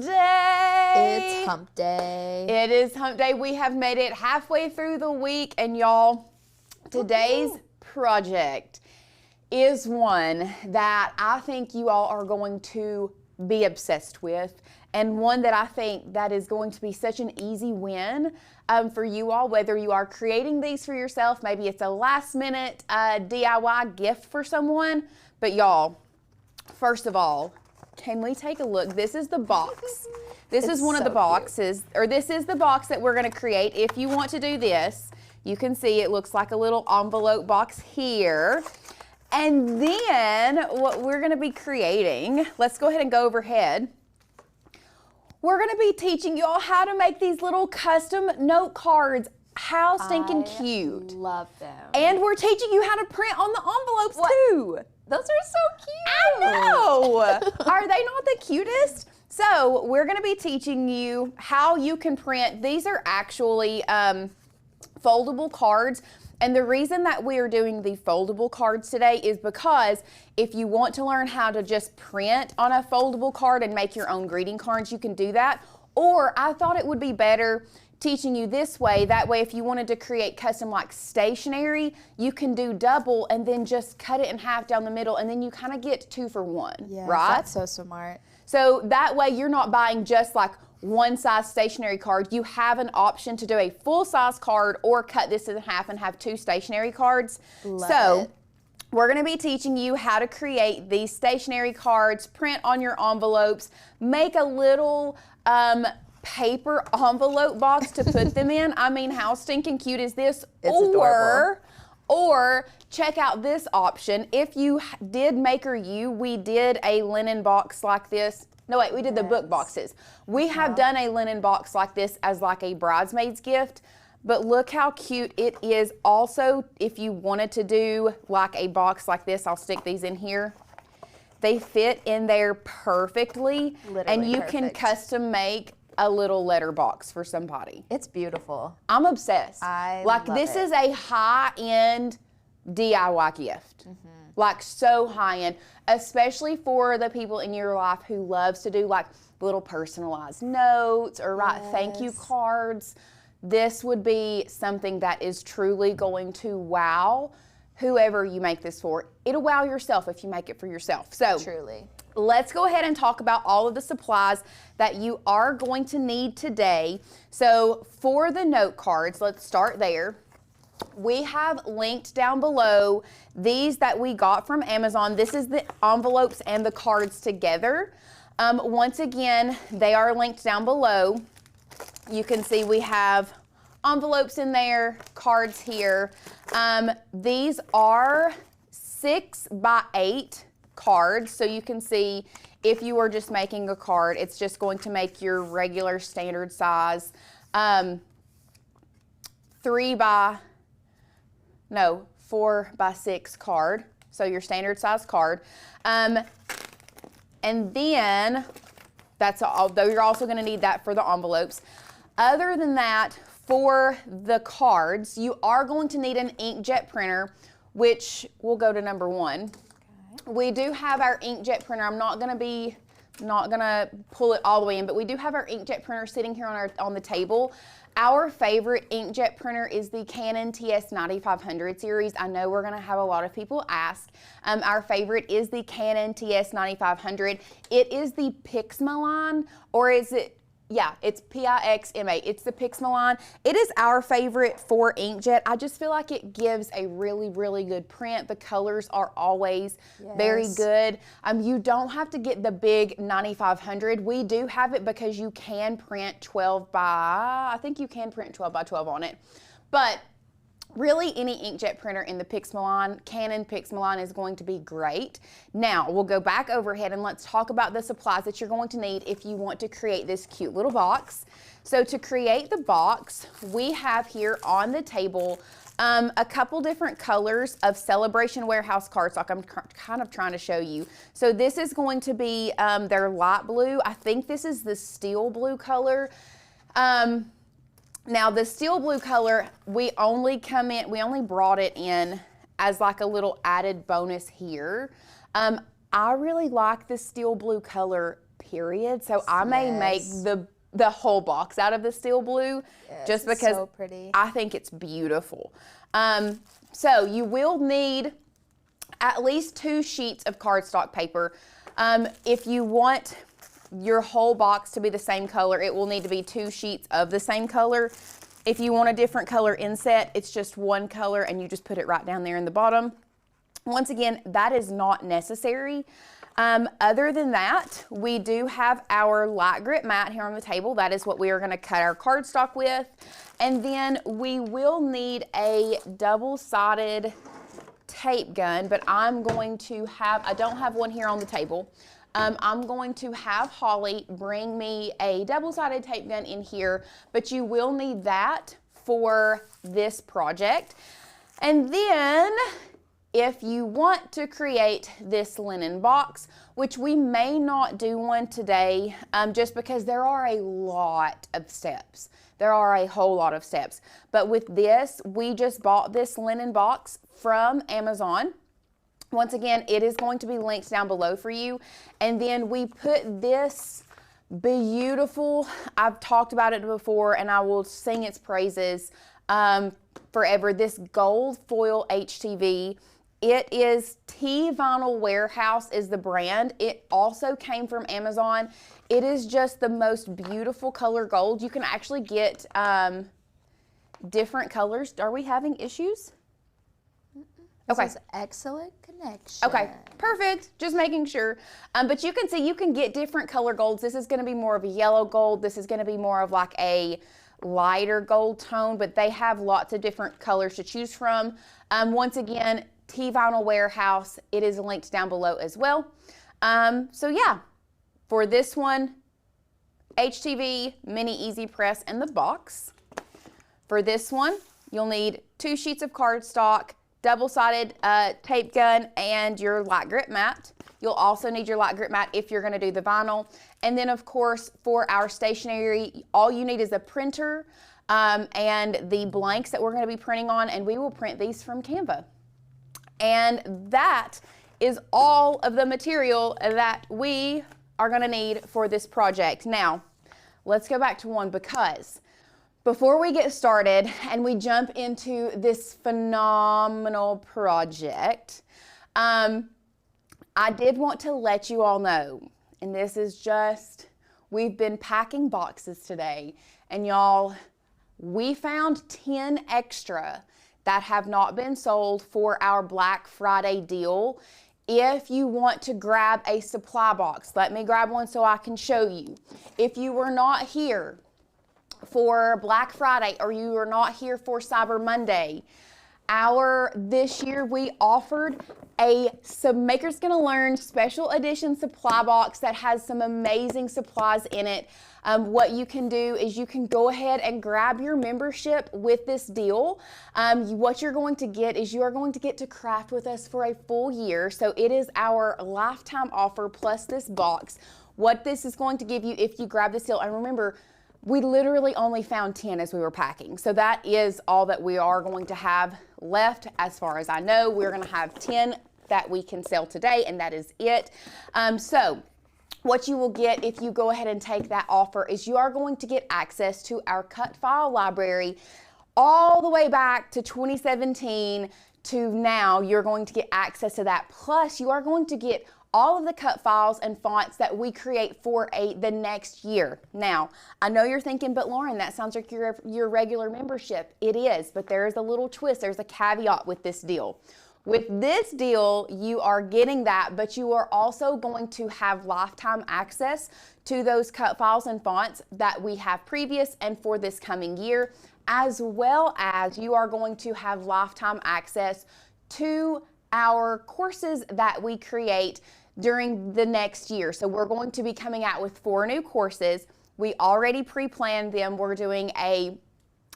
Day. It's hump day. It is hump day. We have made it halfway through the week, and y'all, today's project is one that I think you all are going to be obsessed with, and one that I think that is going to be such an easy win for you all, whether you are creating these for yourself, maybe it's a last minute DIY gift for someone. But y'all, first of all, can we take a look? This is the box. This is one of the boxes, or this is the box that we're gonna create. If you want to do this, you can see it looks like a little envelope box here. And then what we're gonna be creating, let's go ahead and go overhead. We're gonna be teaching you all how to make these little custom note cards. How stinking cute. Love them. And we're teaching you how to print on the envelopes too. Those are so cute. I know. Are they not the cutest? So we're going to be teaching you how you can print. These are actually foldable cards. And the reason that we are doing the foldable cards today is because if you want to learn how to just print on a foldable card and make your own greeting cards, you can do that. Or I thought it would be better teaching you this way. That way, if you wanted to create custom like stationery, you can do double and then just cut it in half down the middle, and then you kind of get 2 for 1, right? That's so smart. So that way you're not buying just like one size stationery card. You have an option to do a full size card or cut this in half and have 2 stationery cards. Love it. We're going to be teaching you how to create these stationery cards, print on your envelopes, make a little paper envelope box to put them in. I mean, how stinking cute is this? It's adorable. Or check out this option. If you did Maker U, we did a linen box like this. No, wait, we did the book boxes. We have done a linen box like this as like a bridesmaid's gift, but look how cute it is. Also, if you wanted to do like a box like this, I'll stick these in here. They fit in there perfectly. Literally and you perfect. can custom make a little letter box for somebody. It's beautiful. I'm obsessed. I like love this it. is a high-end DIY gift. Like so high-end, especially for the people in your life who loves to do like little personalized notes or write thank you cards. This would be something that is truly going to wow whoever you make this for. It'll wow yourself if you make it for yourself. So Truly. let's go ahead and talk about all of the supplies that you are going to need today. So for the note cards, let's start there. We have linked down below these that we got from Amazon. This is the envelopes and the cards together. Once again, they are linked down below. You can see we have envelopes in there, cards here. These are 6 by 8 cards, so you can see if you are just making a card, it's just going to make your regular standard size 4 by 6 card, so your standard size card. And then that's all, though you're also going to need that for the envelopes. Other than that, for the cards, you are going to need an inkjet printer, which will go to number 1. We do have our inkjet printer. I'm not gonna pull it all the way in, but we do have our inkjet printer sitting here on the table. Our favorite inkjet printer is the Canon TS9500 series. I know we're gonna have a lot of people ask. Our favorite is the Canon TS9500. It is the Pixma line, or is it? Yeah, it's Pixma. It's the Pixma line. It is our favorite for inkjet. I just feel like it gives a really, really good print. The colors are always very good. You don't have to get the big 9500. We do have it because you can print 12 by, I think you can print 12 by 12 on it. But really, any inkjet printer in the Pixma line, Canon Pixma line, is going to be great. Now, we'll go back overhead and let's talk about the supplies that you're going to need if you want to create this cute little box. So to create the box, we have here on the table a couple different colors of Celebration Warehouse cards, like I'm kind of trying to show you. So this is going to be their light blue. I think this is the steel blue color. Now the steel blue color, we only brought it in as like a little added bonus here. I really like the steel blue color period. So I may make the whole box out of the steel blue just because so pretty. I think it's beautiful. So you will need at least 2 sheets of cardstock paper. If you want your whole box to be the same color, it will need to be 2 sheets of the same color. If you want a different color inset, it's just 1 color and you just put it right down there in the bottom. Once again, that is not necessary. Other than that, we do have our light grit mat here on the table. That is what we are going to cut our cardstock with. And then we will need a double-sided tape gun, but I don't have one here on the table. I'm going to have Holly bring me a double-sided tape gun in here, but you will need that for this project. And then if you want to create this linen box, which we may not do one today, just because there are a lot of steps. There are a whole lot of steps. But with this, we just bought this linen box from Amazon. Once again, it is going to be linked down below for you. And then we put this beautiful, I've talked about it before and I will sing its praises forever, this gold foil HTV. It is T Vinyl Warehouse is the brand. It also came from Amazon. It is just the most beautiful color gold. You can actually get different colors. Are we having issues? Okay. This is excellent connection. Okay, perfect. Just making sure. But you can see you can get different color golds. This is going to be more of a yellow gold. This is going to be more of like a lighter gold tone, but they have lots of different colors to choose from. Once again, T Vinyl Warehouse. It is linked down below as well. So yeah, for this one, HTV Mini Easy Press in the box. For this one, you'll need 2 sheets of cardstock, double-sided tape gun, and your light grit mat. You'll also need your light grit mat if you're going to do the vinyl. And then, of course, for our stationery, all you need is a printer and the blanks that we're going to be printing on, and we will print these from Canva. And that is all of the material that we are going to need for this project. Now, let's go back to one, because before we get started and we jump into this phenomenal project, I did want to let you all know, and this is just, we've been packing boxes today, and y'all, we found 10 extra that have not been sold for our Black Friday deal. If you want to grab a supply box, let me grab one so I can show you. If you were not here for Black Friday or you were not here for Cyber Monday, this year we offered a Makers Gonna Learn special edition supply box that has some amazing supplies in it. What you can do is you can go ahead and grab your membership with this deal. What you're going to get is you are going to get to craft with us for a full year. So it is our lifetime offer plus this box. What this is going to give you if you grab this deal, and remember, we literally only found 10 as we were packing. So that is all that we are going to have left. As far as I know, we're gonna have 10 that we can sell today, and that is it. So what you will get if you go ahead and take that offer is you are going to get access to our cut file library all the way back to 2017 to now. You're going to get access to that. Plus, you are going to get all of the cut files and fonts that we create for the next year. Now, I know you're thinking, but Lauren, that sounds like your regular membership. It is, but there is a little twist. There's a caveat with this deal. With this deal, you are getting that, but you are also going to have lifetime access to those cut files and fonts that we have previous and for this coming year, as well as you are going to have lifetime access to our courses that we create during the next year. So we're going to be coming out with 4 new courses. We already pre-planned them. We're doing an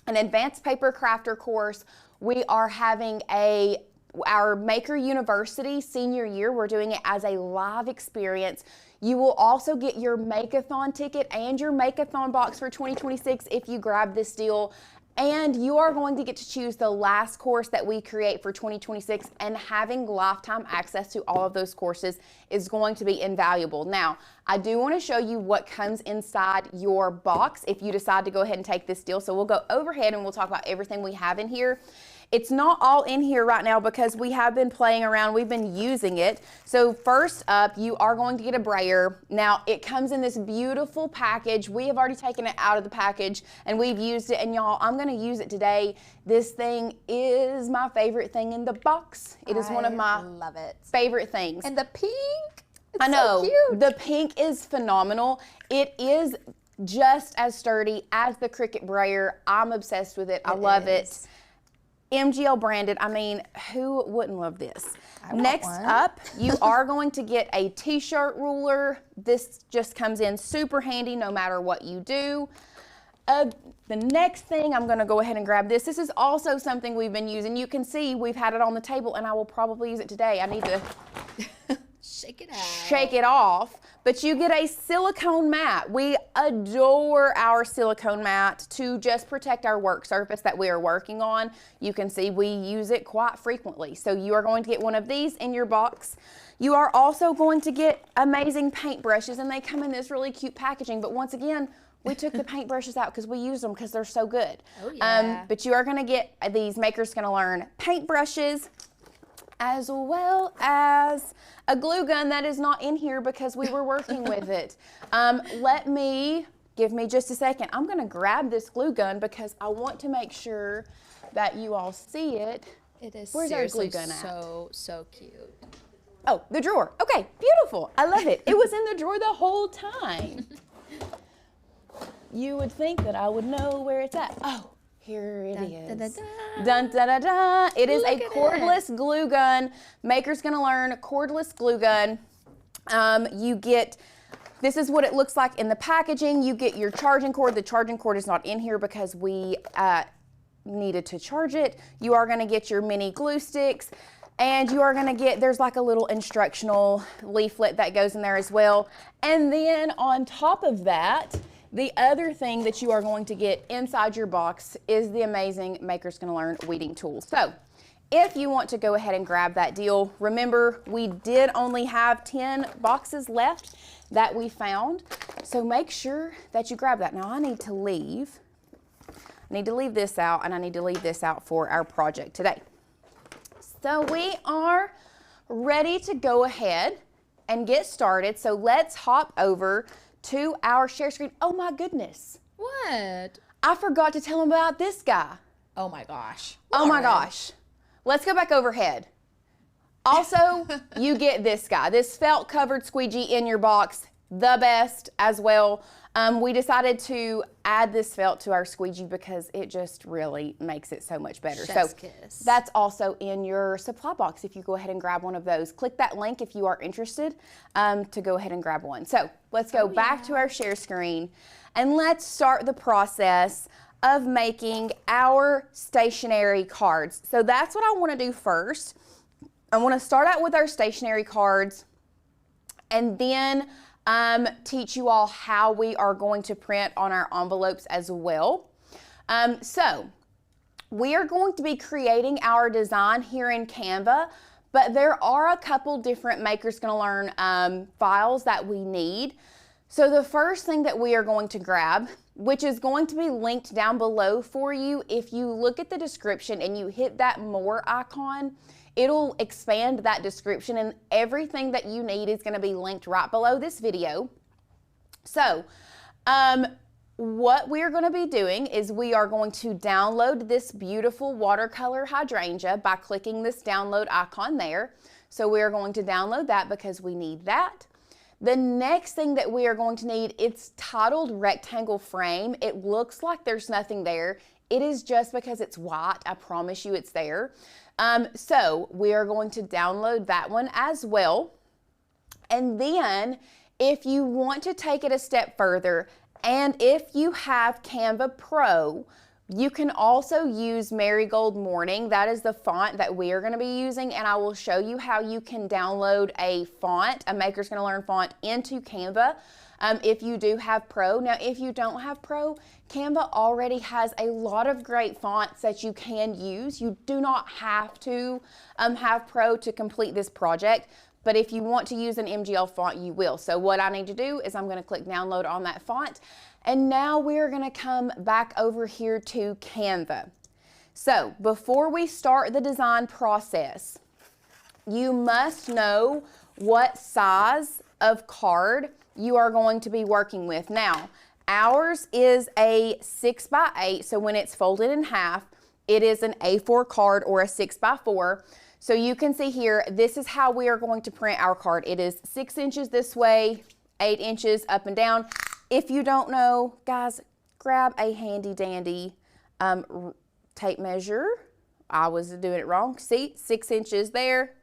advanced paper crafter course. We are having our Maker University senior year. We're doing it as a live experience. You will also get your Make-a-thon ticket and your Make-a-thon box for 2026 if you grab this deal. And you are going to get to choose the last course that we create for 2026, and having lifetime access to all of those courses is going to be invaluable. Now, I do want to show you what comes inside your box if you decide to go ahead and take this deal. So we'll go overhead and we'll talk about everything we have in here. It's not all in here right now because we have been playing around. We've been using it. So first up, you are going to get a brayer. Now, it comes in this beautiful package. We have already taken it out of the package and we've used it. And y'all, I'm going to use it today. This thing is my favorite thing in the box. It is one of my favorite things. And the pink. I know. So cute. The pink is phenomenal. It is just as sturdy as the Cricut brayer. I'm obsessed with it. I love it. MGL branded. I mean, who wouldn't love this? Next up, you are going to get a t-shirt ruler. This just comes in super handy no matter what you do. The next thing, I'm going to go ahead and grab this. This is also something we've been using. You can see we've had it on the table and I will probably use it today. I need to shake it out. Shake it off. But you get a silicone mat. We adore our silicone mat to just protect our work surface that we are working on. You can see we use it quite frequently. So you are going to get one of these in your box. You are also going to get amazing paint brushes, and they come in this really cute packaging. But once again, we took the paint brushes out because we use them because they're so good. Oh, yeah. But you are going to get these Maker's Gonna Learn paint brushes, as well as a glue gun that is not in here because we were working with it. Give me just a second. I'm gonna grab this glue gun because I want to make sure that you all see it. It is Where's our glue gun at? so cute. Oh, the drawer. Okay, beautiful. I love it. It was in the drawer the whole time. You would think that I would know where it's at. Oh. Here it is. Dun, da, da, da. It is a cordless glue gun. Maker's Gonna Learn cordless glue gun. This is what it looks like in the packaging. You get your charging cord. The charging cord is not in here because we needed to charge it. You are gonna get your mini glue sticks, and you are gonna get, there's like a little instructional leaflet that goes in there as well. And then on top of that, the other thing that you are going to get inside your box is the amazing Maker's Gonna Learn weeding tool. So if you want to go ahead and grab that deal, remember we did only have 10 boxes left that we found. So make sure that you grab that. Now I need to leave this out, and I need to leave this out for our project today. So we are ready to go ahead and get started. So let's hop over to our share screen. Oh my goodness. What? I forgot to tell them about this guy. Oh my gosh. Oh my gosh. Let's go back overhead. Also, you get this guy, this felt covered squeegee in your box, the best as well. We decided to add this felt to our squeegee because it just really makes it so much better. Chef's kiss. That's also in your supply box if you go ahead and grab one of those. Click that link if you are interested to go ahead and grab one. So let's go back to our share screen and let's start the process of making our stationery cards. So that's what I want to do first. I want to start out with our stationery cards and then teach you all how we are going to print on our envelopes as well. So we are going to be creating our design here in Canva, but there are a couple different Maker's Gonna Learn files that we need. So the first thing that we are going to grab, which is going to be linked down below for you, if you look at the description and you hit that more icon, it'll expand that description, and everything that you need is going to be linked right below this video. So what we're going to be doing is we are going to download this beautiful watercolor hydrangea by clicking this download icon there. So we are going to download that because we need that. The next thing that we are going to need, it's titled rectangle frame. It looks like there's nothing there. It is just because it's white. I promise you it's there. So we are going to download that one as well. And then if you want to take it a step further, and if you have Canva Pro, you can also use Marigold Morning. That is the font that we are going to be using, and I will show you how you can download a font, a Maker's Gonna Learn font, into Canva. if you do have Pro. Now, if you don't have Pro, Canva already has a lot of great fonts that you can use. You do not have to have Pro to complete this project, but if you want to use an MGL font, you will. So what I need to do is I'm going to click download on that font, and now we're going to come back over here to Canva. So before we start the design process, you must know what size of card you are going to be working with. Now, ours is a 6x8, so when it's folded in half, it is an A4 card or a 6x4. So you can see here, this is how we are going to print our card. It is 6 inches this way, 8 inches up and down. If you don't know, guys, grab a handy dandy tape measure. I was doing it wrong. See, 6 inches there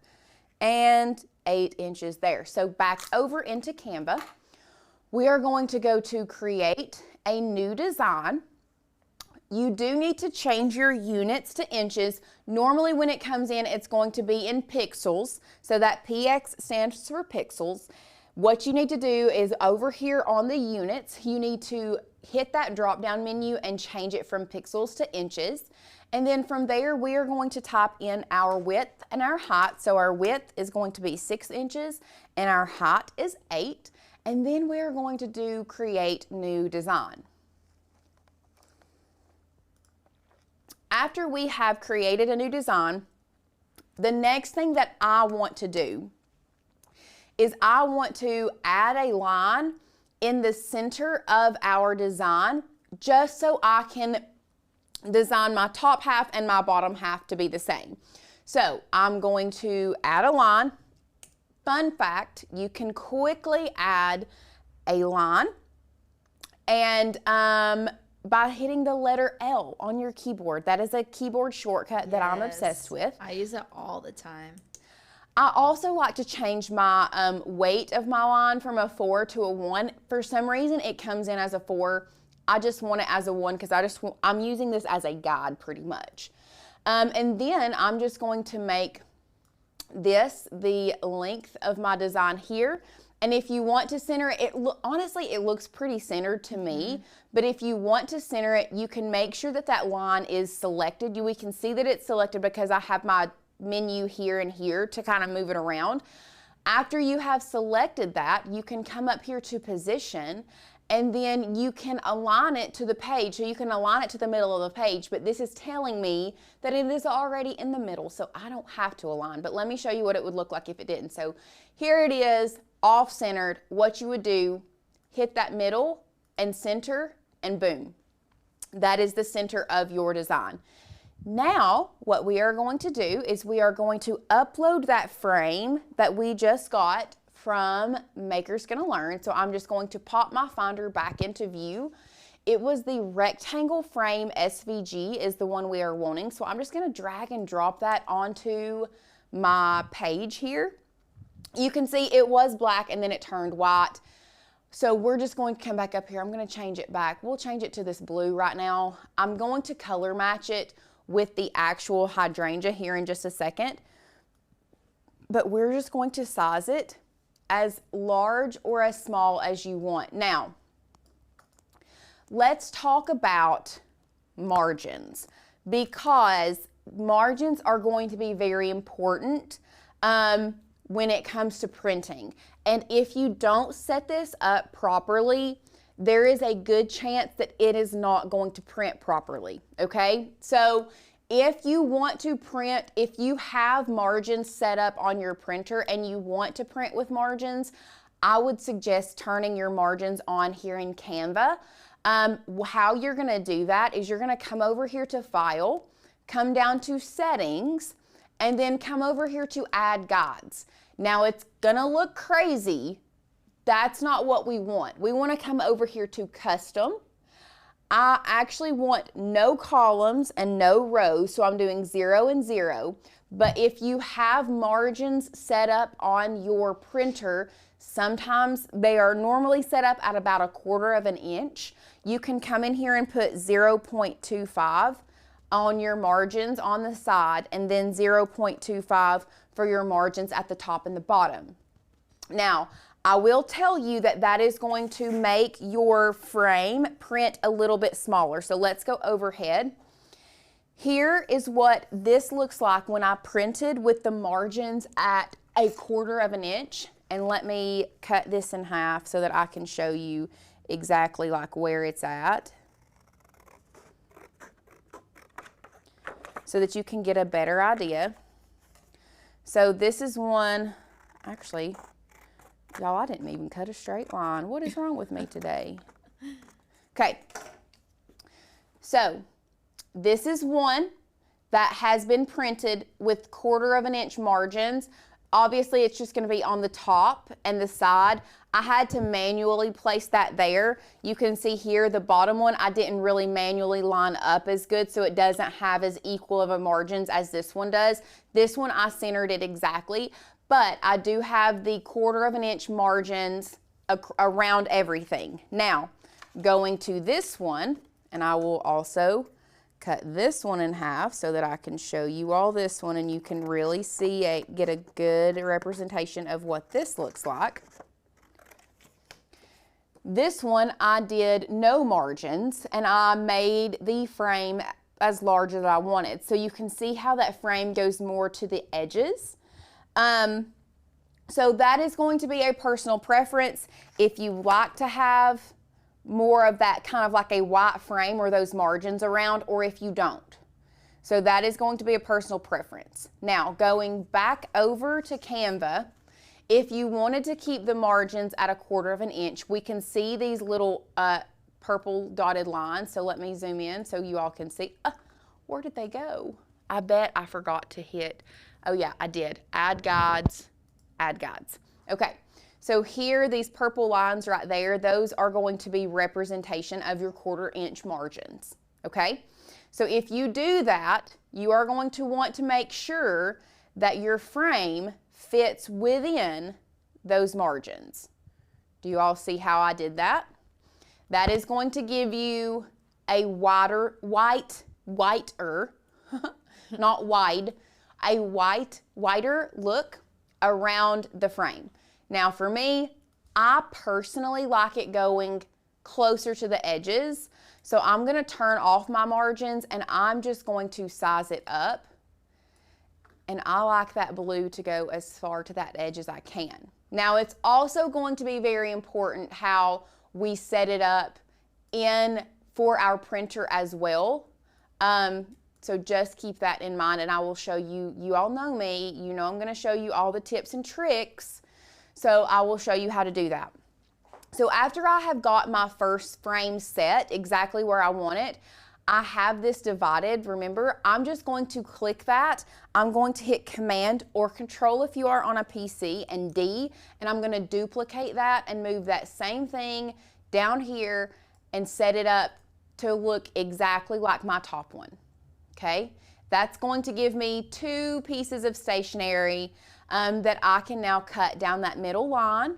and 8 inches there. So back over into Canva, we are going to go to create a new design. You do need to change your units to inches. Normally when it comes in, it's going to be in pixels. So that PX stands for pixels. What you need to do is over here on the units, you need to hit that drop down menu and change it from pixels to inches. And then from there, we are going to type in our width and our height. So our width is going to be 6 inches and our height is 8. And then we are going to do create new design. After we have created a new design, the next thing that I want to do is I want to add a line in the center of our design just so I can design my top half and my bottom half to be the same. So I'm going to add a line. Fun fact, you can quickly add a line and by hitting the letter L on your keyboard. That is a keyboard shortcut that I'm obsessed with. I use it all the time. I also like to change my weight of my line from a 4 to a 1. For some reason, it comes in as a 4. I just want it as a 1 because I'm using this as a guide pretty much. And then I'm just going to make this the length of my design here. And if you want to center it, honestly, it looks pretty centered to me. But if you want to center it, you can make sure that that line is selected. We can see that it's selected because I have my menu here and here to kind of move it around. After you have selected that, you can come up here to position and then you can align it to the page. So you can align it to the middle of the page, but this is telling me that it is already in the middle, so I don't have to align. But let me show you what it would look like if it didn't. So here it is, off-centered. What you would do, hit that middle and center, and boom. That is the center of your design. Now, what we are going to do is we are going to upload that frame that we just got from Maker's Gonna Learn. So I'm just going to pop my Finder back into view. It was the rectangle frame SVG is the one we are wanting. So I'm just gonna drag and drop that onto my page here. You can see it was black and then it turned white. So we're just going to come back up here. I'm gonna change it back. We'll change it to this blue right now. I'm going to color match it with the actual hydrangea here in just a second. But we're just going to size it as large or as small as you want. Now, let's talk about margins because margins are going to be very important when it comes to printing. And if you don't set this up properly, there is a good chance that it is not going to print properly, okay? So if you want to print, if you have margins set up on your printer and you want to print with margins, I would suggest turning your margins on here in Canva. How you're gonna do that is you're gonna come over here to File, come down to Settings, and then come over here to Add Guides. Now it's gonna look crazy. That's not what we want. We want to come over here to Custom. I actually want no columns and no rows, so I'm doing 0 and 0. But if you have margins set up on your printer, sometimes they are normally set up at about 1/4 of an inch. You can come in here and put 0.25 on your margins on the side and then 0.25 for your margins at the top and the bottom. Now, I will tell you that that is going to make your frame print a little bit smaller. So let's go overhead. Here is what this looks like when I printed with the margins at 1/4 of an inch. And let me cut this in half so that I can show you exactly like where it's at, so that you can get a better idea. So this is one, actually, y'all, I didn't even cut a straight line. What is wrong with me today? Okay, so this is one that has been printed with 1/4 of an inch margins. Obviously, it's just going to be on the top and the side. I had to manually place that there. You can see here the bottom one, I didn't really manually line up as good, so it doesn't have as equal of a margins as this one does. This one, I centered it exactly, but I do have the 1/4 of an inch margins around everything. Now, going to this one, and I will also cut this one in half so that I can show you all this one and you can really see get a good representation of what this looks like. This one I did no margins and I made the frame as large as I wanted. So you can see how that frame goes more to the edges. So that is going to be a personal preference. If you like to have more of that kind of like a white frame or those margins around, or if you don't. So that is going to be a personal preference. Now, going back over to Canva, if you wanted to keep the margins at 1/4 of an inch, we can see these little purple dotted lines. So let me zoom in so you all can see. Where did they go? I bet I forgot to hit, oh yeah, I did. Add guides, add guides. Okay. So here, these purple lines right there, those are going to be representation of your 1/4 inch margins, okay? So if you do that, you are going to want to make sure that your frame fits within those margins. Do you all see how I did that? That is going to give you a whiter, not wide, a whiter look around the frame. Now for me, I personally like it going closer to the edges. So I'm going to turn off my margins and I'm just going to size it up. And I like that blue to go as far to that edge as I can. Now it's also going to be very important how we set it up for our printer as well. So just keep that in mind and I will show you, you all know me, you know I'm going to show you all the tips and tricks. So I will show you how to do that. So after I have got my first frame set exactly where I want it, I have this divided. Remember, I'm just going to click that. I'm going to hit Command or Control if you are on a PC and D, and I'm going to duplicate that and move that same thing down here and set it up to look exactly like my top one. Okay, that's going to give me 2 pieces of stationery that I can now cut down that middle line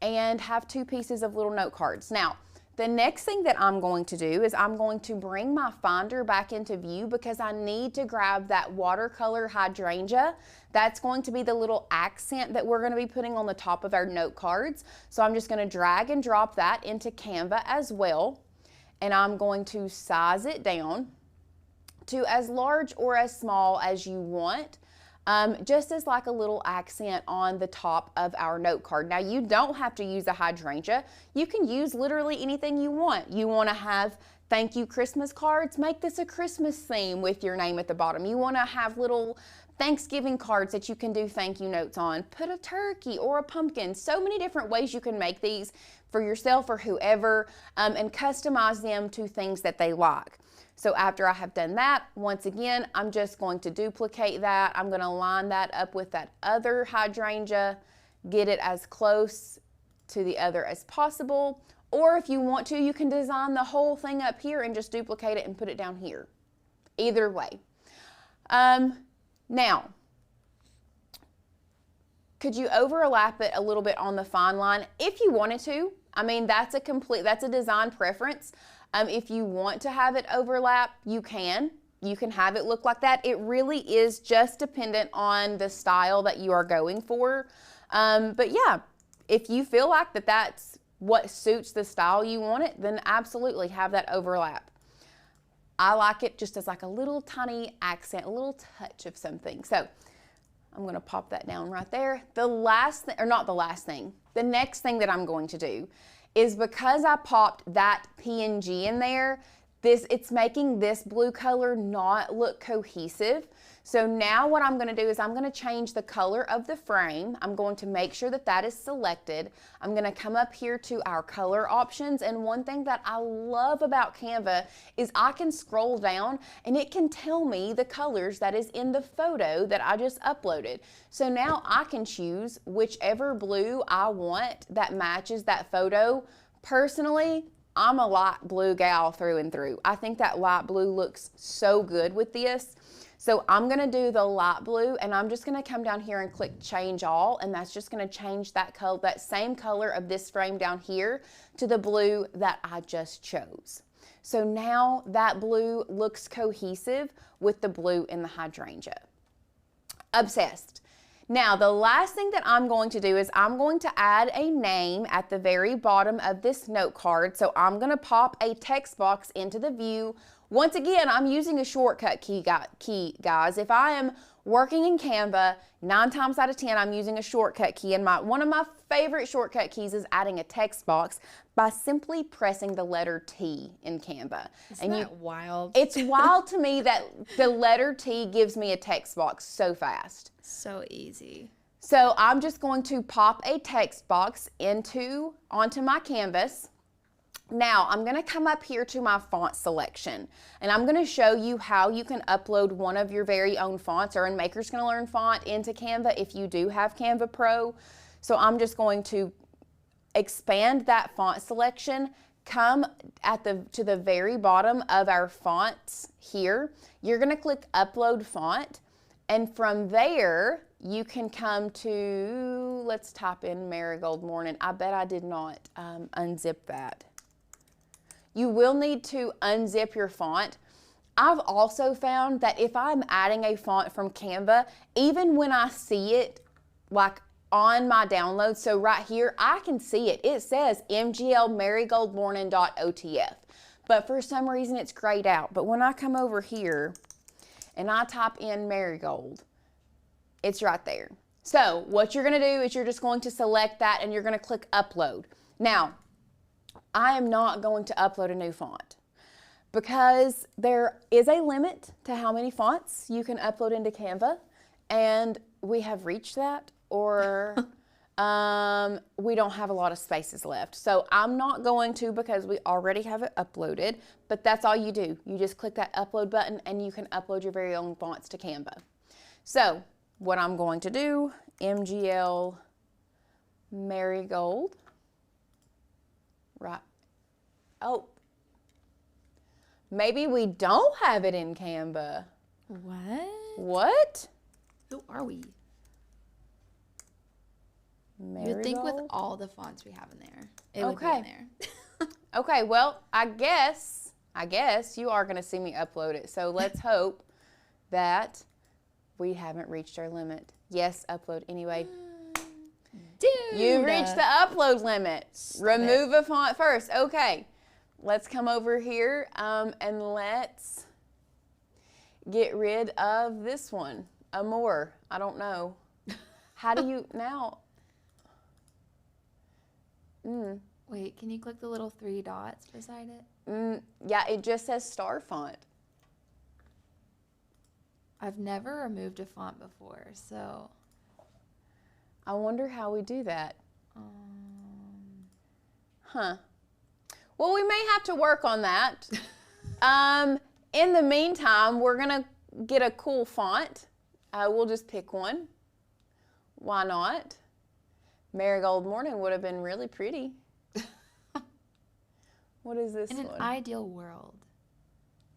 and have 2 pieces of little note cards. Now, the next thing that I'm going to do is I'm going to bring my finder back into view because I need to grab that watercolor hydrangea. That's going to be the little accent that we're going to be putting on the top of our note cards. So I'm just going to drag and drop that into Canva as well. And I'm going to size it down to as large or as small as you want. Just as like a little accent on the top of our note card. Now you don't have to use a hydrangea. You can use literally anything you want. You want to have thank you Christmas cards, make this a Christmas theme with your name at the bottom. You want to have little Thanksgiving cards that you can do thank you notes on. Put a turkey or a pumpkin. So many different ways you can make these for yourself or whoever and customize them to things that they like. So after I have done that, once again, I'm just going to duplicate that. I'm going to line that up with that other hydrangea, get it as close to the other as possible. Or if you want to, you can design the whole thing up here and just duplicate it and put it down here. Either way. Now, could you overlap it a little bit on the fine line if you wanted to? I mean, that's a design preference. If you want to have it overlap, you can. You can have it look like that. It really is just dependent on the style that you are going for. But yeah, if you feel like that's what suits the style you want it, then absolutely have that overlap. I like it just as like a little tiny accent, a little touch of something. So I'm going to pop that down right there. The last thing, or not the last thing, the next thing that I'm going to do is, because I popped that PNG in there, it's making this blue color not look cohesive. So now what I'm going to do is I'm going to change the color of the frame. I'm going to make sure that that is selected. I'm going to come up here to our color options, and one thing that I love about Canva is I can scroll down and it can tell me the colors that is in the photo that I just uploaded. So now I can choose whichever blue I want that matches that photo. Personally, I'm a light blue gal through and through. I think that light blue looks so good with this. So I'm gonna do the light blue, and I'm just gonna come down here and click change all, and that's just gonna change that color, that same color of this frame down here, to the blue that I just chose. So now that blue looks cohesive with the blue in the hydrangea. Obsessed. Now, the last thing that I'm going to do is I'm going to add a name at the very bottom of this note card. So I'm going to pop a text box into the view. Once again, I'm using a shortcut key, guys. If I am working in Canva, 9 times out of 10, I'm using a shortcut key. And one of my favorite shortcut keys is adding a text box by simply pressing the letter T in Canva. Isn't that wild? It's wild to me that the letter T gives me a text box so fast. So easy. So I'm just going to pop a text box onto my canvas. Now I'm going to come up here to my font selection, and I'm going to show you how you can upload one of your very own fonts, or in Maker's Gonna Learn font, into Canva if you do have Canva Pro. So I'm just going to expand that font selection, come to the very bottom of our fonts here. You're going to click upload font, and from there you can come to, let's type in Marigold Morning. I bet I did not unzip that. You will need to unzip your font. I've also found that if I'm adding a font from Canva, even when I see it like on my download, so right here, I can see it. It says mglmarigoldmorning.otf, but for some reason it's grayed out. But when I come over here and I type in Marigold, it's right there. So what you're gonna do is you're just going to select that, and you're gonna click upload. Now, I am not going to upload a new font because there is a limit to how many fonts you can upload into Canva, and we have reached that, or we don't have a lot of spaces left. So I'm not going to, because we already have it uploaded, but that's all you do. You just click that upload button and you can upload your very own fonts to Canva. So what I'm going to do, MGL Marigold. Right. Oh, maybe we don't have it in Canva. What? What? Who are we? Marigold? You'd think with all the fonts we have in there, it would be in there. Okay, well, I guess you are going to see me upload it. So let's hope that we haven't reached our limit. Yes, upload anyway. Dude. You reached the upload limit. Remove a font first. Okay, let's come over here and let's get rid of this one. Amore. I don't know. How do you now? Wait, can you click the little 3 dots beside it? Yeah, it just says star font. I've never removed a font before, so. I wonder how we do that. Huh. Well, we may have to work on that. In the meantime, we're going to get a cool font. We'll just pick one. Why not? Marigold Morning would have been really pretty. What is this one? In an ideal world.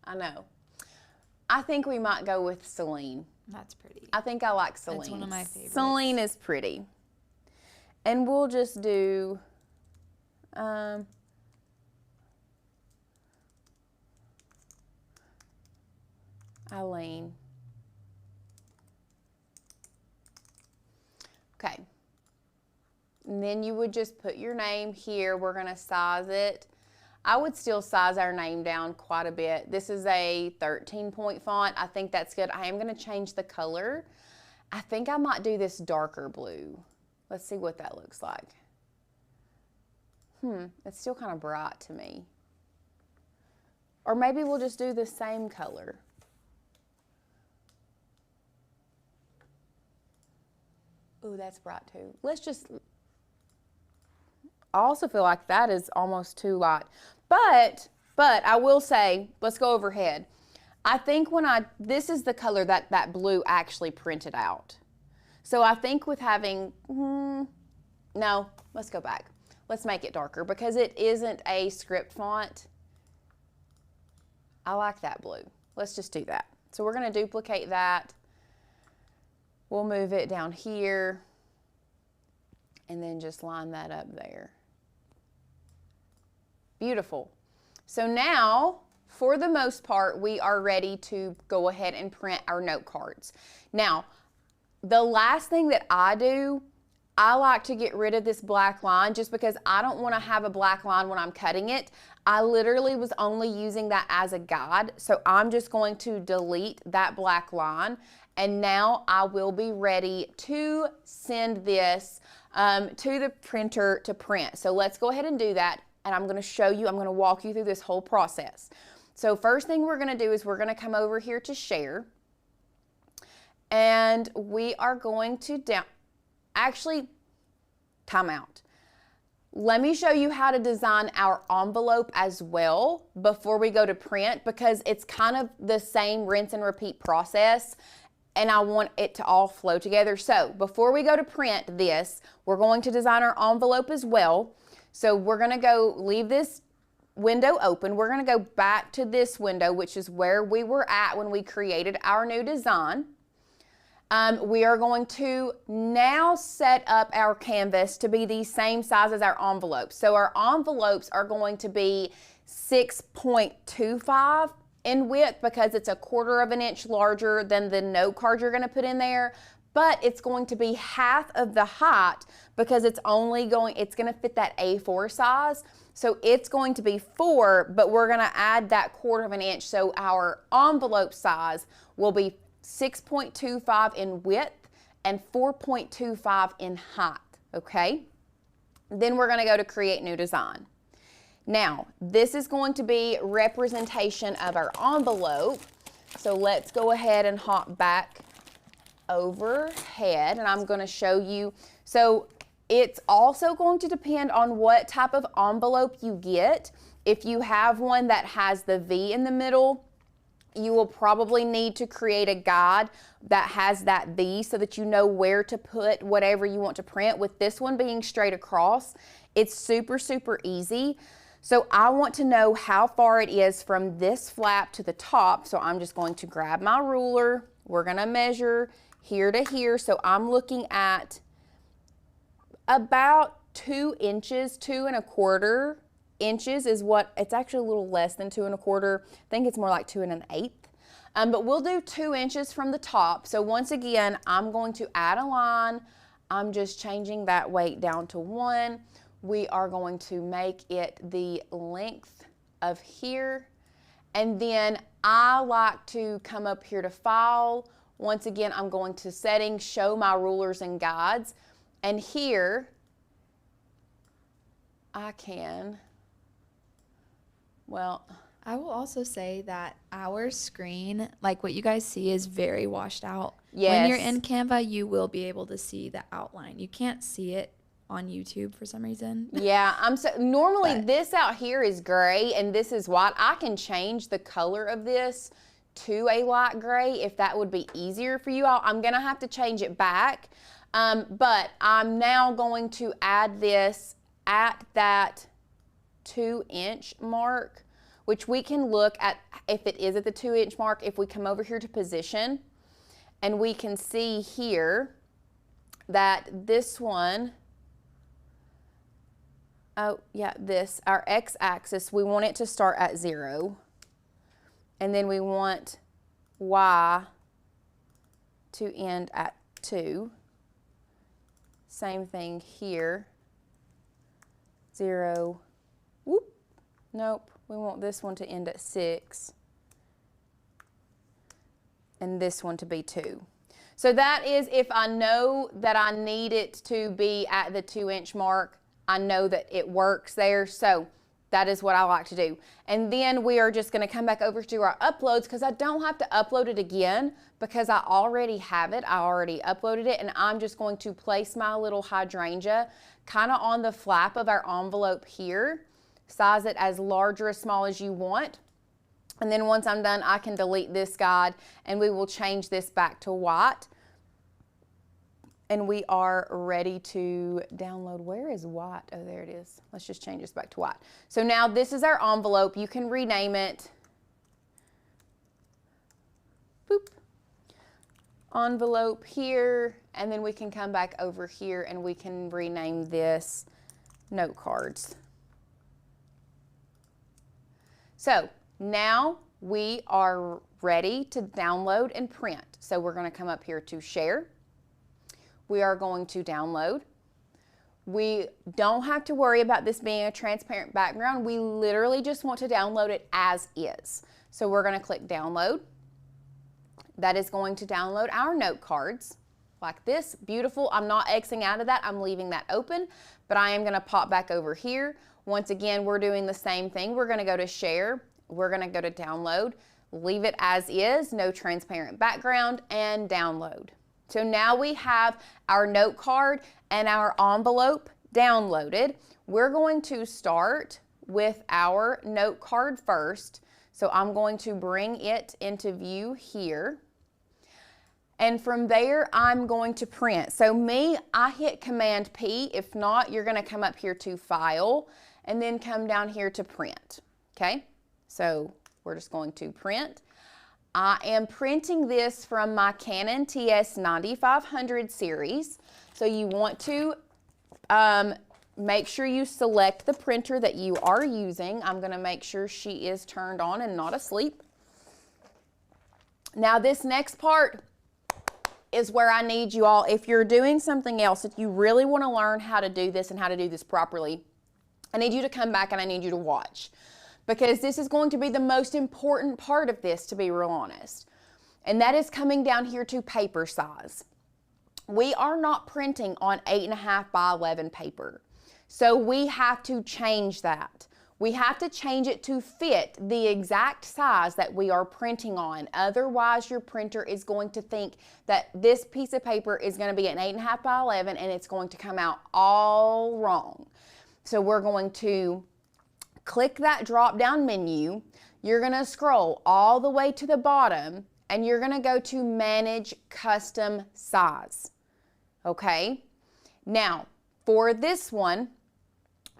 I know. I think we might go with Celine. That's pretty. I think I like Celine. That's one of my favorites. Celine is pretty. And we'll just do Eileen. Okay. And then you would just put your name here. We're gonna size it. I would still size our name down quite a bit. This is a 13-point font. I think that's good. I am gonna change the color. I think I might do this darker blue. Let's see what that looks like. It's still kind of bright to me. Or maybe we'll just do the same color. Ooh, that's bright too. Let's just, I also feel like that is almost too light. But I will say, let's go overhead. I think this is the color that blue actually printed out. So I think with having, no, let's go back. Let's make it darker because it isn't a script font. I like that blue. Let's just do that. So we're gonna duplicate that. We'll move it down here and then just line that up there. Beautiful. So now, for the most part, we are ready to go ahead and print our note cards. Now, the last thing that I do, I like to get rid of this black line just because I don't want to have a black line when I'm cutting it. I literally was only using that as a guide, so I'm just going to delete that black line, and now I will be ready to send this to the printer to print. So let's go ahead and do that, and I'm going to show you, I'm going to walk you through this whole process. So first thing we're going to do is we're going to come over here to share, and we are going to time out. Let me show you how to design our envelope as well before we go to print, because it's kind of the same rinse and repeat process and I want it to all flow together. So before we go to print this, we're going to design our envelope as well. So we're going to go leave this window open. We're going to go back to this window, which is where we were at when we created our new design. We are going to now set up our canvas to be the same size as our envelopes. So our envelopes are going to be 6.25 in width because it's 1/4 of an inch larger than the note card you're going to put in there. But it's going to be half of the height because it's going to fit that A4 size. So it's going to be 4, but we're going to add that 1/4 of an inch. So our envelope size will be 6.25 in width and 4.25 in height, okay? Then we're gonna go to create new design. Now, this is going to be representation of our envelope. So let's go ahead and hop back overhead and I'm gonna show you. So it's also going to depend on what type of envelope you get. If you have one that has the V in the middle, you will probably need to create a guide that has that V so that you know where to put whatever you want to print. With this one being straight across, it's super, super easy. So I want to know how far it is from this flap to the top. So I'm just going to grab my ruler. We're going to measure here to here. So I'm looking at about 2 inches, 2 1/4 inches is what, it's actually a little less than 2 1/4. I think it's more like 2 1/8. But we'll do 2 inches from the top. So once again, I'm going to add a line. I'm just changing that weight down to 1. We are going to make it the length of here. And then I like to come up here to file. Once again, I'm going to settings, show my rulers and guides. And here I can, well, I will also say that our screen, like what you guys see, is very washed out. yes. When you're in Canva, you will be able to see the outline. You can't see it on YouTube for some reason. Yeah, normally But this out here is gray and this is white. I can change the color of this to a light gray if that would be easier for you all. I'm gonna have to change it back, but I'm now going to add this at that 2-inch mark, which we can look at if it is at the 2-inch mark. If we come over here to position, and we can see here that this one, oh yeah, this, our x-axis, we want it to start at 0. And then we want y to end at 2. Same thing here. 0. Whoop. Nope. We want this one to end at 6. And this one to be 2. So that is if I know that I need it to be at the 2-inch mark. I know that it works there. So that is what I like to do. And then we are just going to come back over to our uploads because I don't have to upload it again because I already have it. I already uploaded it, and I'm just going to place my little hydrangea kind of on the flap of our envelope here. Size it as large or as small as you want. And then once I'm done, I can delete this guide and we will change this back to white. And we are ready to download. Where is white? Oh, there it is. Let's just change this back to white. So now this is our envelope. You can rename it. Boop. Envelope here. And then we can come back over here and we can rename this note cards. So now we are ready to download and print. So we're going to come up here to share. We are going to download. We don't have to worry about this being a transparent background. We literally just want to download it as is. So we're going to click download. That is going to download our note cards like this. Beautiful. I'm not Xing out of that. I'm leaving that open, but I am going to pop back over here. Once again, we're doing the same thing. We're going to go to share. We're going to go to download, leave it as is, no transparent background, and download. So now we have our note card and our envelope downloaded. We're going to start with our note card first. So I'm going to bring it into view here. And from there, I'm going to print. So me, I hit Command P. If not, you're going to come up here to File and then come down here to Print. Okay? So we're just going to print. I am printing this from my Canon TS9500 series. So you want to make sure you select the printer that you are using. I'm going to make sure she is turned on and not asleep. Now this next part is where I need you all, if you're doing something else, if you really want to learn how to do this and how to do this properly, I need you to come back and I need you to watch. Because this is going to be the most important part of this, to be real honest. And that is coming down here to paper size. We are not printing on 8.5 by 11 paper. So we have to change that. We have to change it to fit the exact size that we are printing on. Otherwise, your printer is going to think that this piece of paper is going to be an 8.5 by 11 and it's going to come out all wrong. So we're going to click that drop down menu. You're going to scroll all the way to the bottom and you're going to go to Manage Custom Size. Okay? Now, for this one,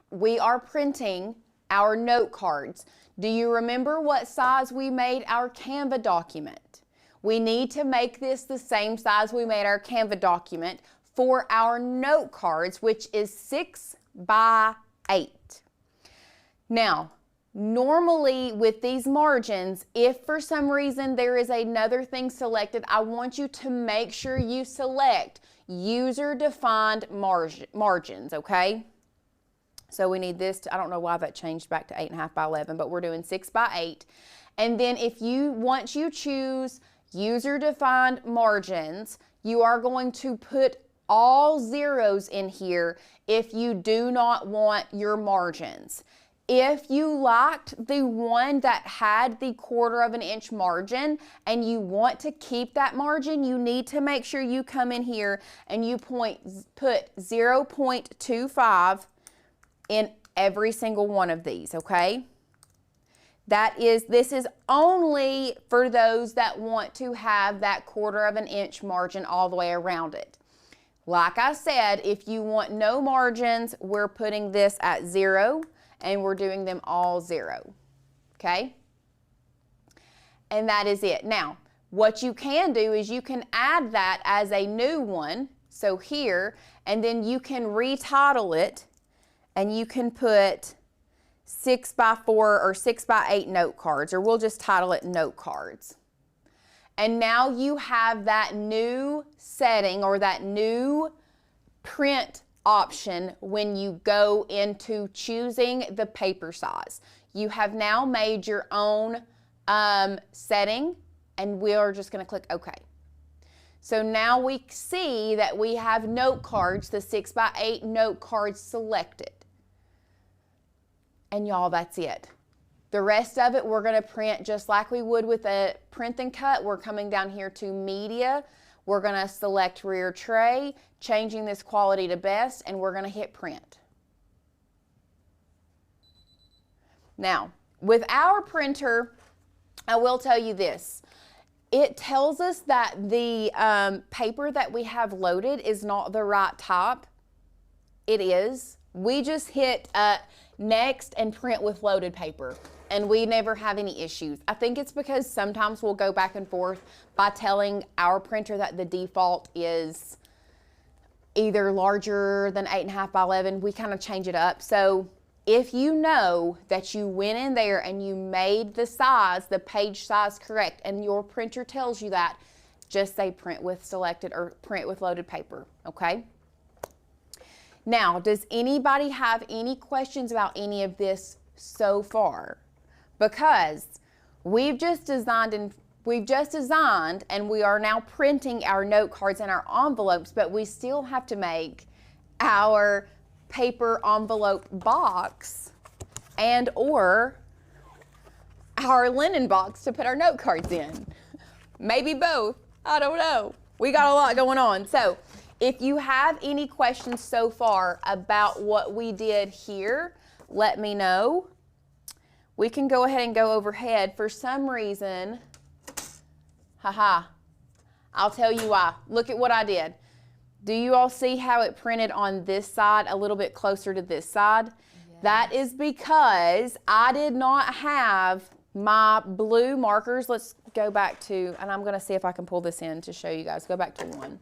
we are printing our note cards. Do you remember what size we made our Canva document? We need to make this the same size we made our Canva document for our note cards, which is 6 by 8. Now, normally with these margins, if for some reason there is another thing selected, I want you to make sure you select user-defined margins, okay? So we need this to, I don't know why that changed back to 8.5 by 11, but we're doing 6 by 8. And then once you choose user-defined margins, you are going to put all zeros in here if you do not want your margins. If you liked the one that had the 1/4 inch margin and you want to keep that margin, you need to make sure you come in here and you put 0.25 in every single one of these, okay? This is only for those that want to have that 1/4 inch margin all the way around it. Like I said, if you want no margins, we're putting this at 0 and we're doing them all 0, okay? And that is it. Now, what you can do is you can add that as a new one, so here, and then you can retitle it and you can put 6 by 4 or 6 by 8 note cards, or we'll just title it note cards. And now you have that new setting or that new print option when you go into choosing the paper size. You have now made your own setting, and we are just going to click OK. So now we see that we have note cards, the 6x8 note cards selected. And y'all, that's it. The rest of it we're going to print just like we would with a print and cut. We're coming down here to media. We're going to select rear tray, changing this quality to best, and we're going to hit print. Now, with our printer, I will tell you this. It tells us that the paper that we have loaded is not the right type. It is. We just hit next and print with loaded paper, and we never have any issues. I think it's because sometimes we'll go back and forth by telling our printer that the default is either larger than 8.5 by 11. We kind of change it up. So if you know that you went in there and you made the size, the page size correct, and your printer tells you that, just say print with selected or print with loaded paper, okay? Now, does anybody have any questions about any of this so far? Because we've just designed and we are now printing our note cards and our envelopes, but we still have to make our paper envelope box and or our linen box to put our note cards in. Maybe both. I don't know. We got a lot going on. So if you have any questions so far about what we did here, let me know. We can go ahead and go overhead. For some reason, I'll tell you why. Look at what I did. Do you all see how it printed on this side a little bit closer to this side? Yes. That is because I did not have my blue markers. Let's go back to, and I'm going to see if I can pull this in to show you guys. Go back to one.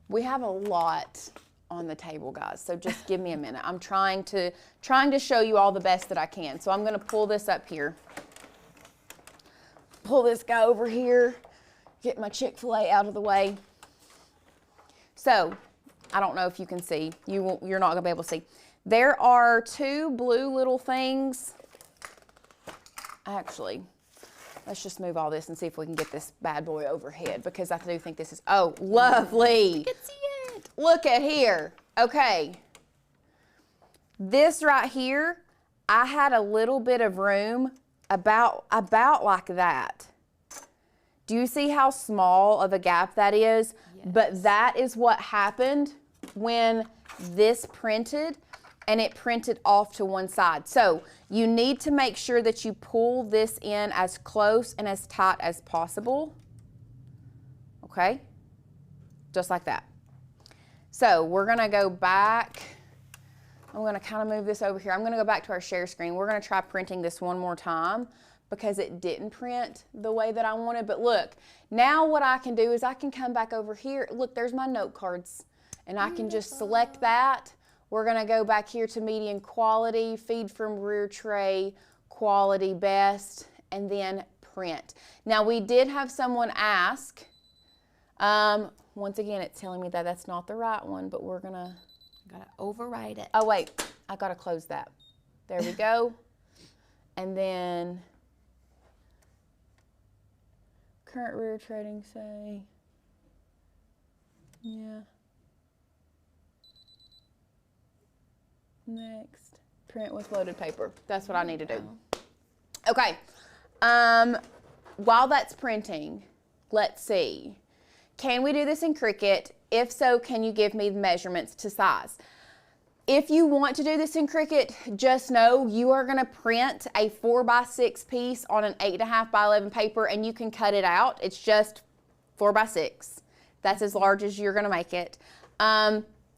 We have a lot on the table, guys, so just give me a minute. I'm trying to show you all the best that I can. So I'm going to pull this up here. Pull this guy over here. Get my Chick-fil-A out of the way. So, I don't know if you can see. You're not going to be able to see. There are two blue little things. Actually, let's just move all this and see if we can get this bad boy overhead, because I do think this is, oh, lovely. You can see it. Look at here. Okay. This right here, I had a little bit of room about like that. Do you see how small of a gap that is? Yes. But that is what happened when this printed, and it printed off to one side. So you need to make sure that you pull this in as close and as tight as possible. Okay? Just like that. So we're gonna go back. I'm gonna kind of move this over here. I'm gonna go back to our share screen. We're gonna try printing this one more time, because it didn't print the way that I wanted. But look, now what I can do is I can come back over here. Look, there's my note cards, and I can just select that. We're gonna go back here to medium quality, feed from rear tray, quality best, and then print. Now we did have someone ask, once again, it's telling me that that's not the right one, but we're gonna, gotta override it. Oh wait, I gotta close that. There we go. And then, current rear trading, say, yeah. Next, print with loaded paper. That's what I need to do. Okay, while that's printing, let's see. Can we do this in Cricut? If so, can you give me the measurements to size? If you want to do this in Cricut, just know you are gonna print a 4x6 piece on an 8.5 by 11 paper, and you can cut it out. It's just 4x6. That's as large as you're gonna make it.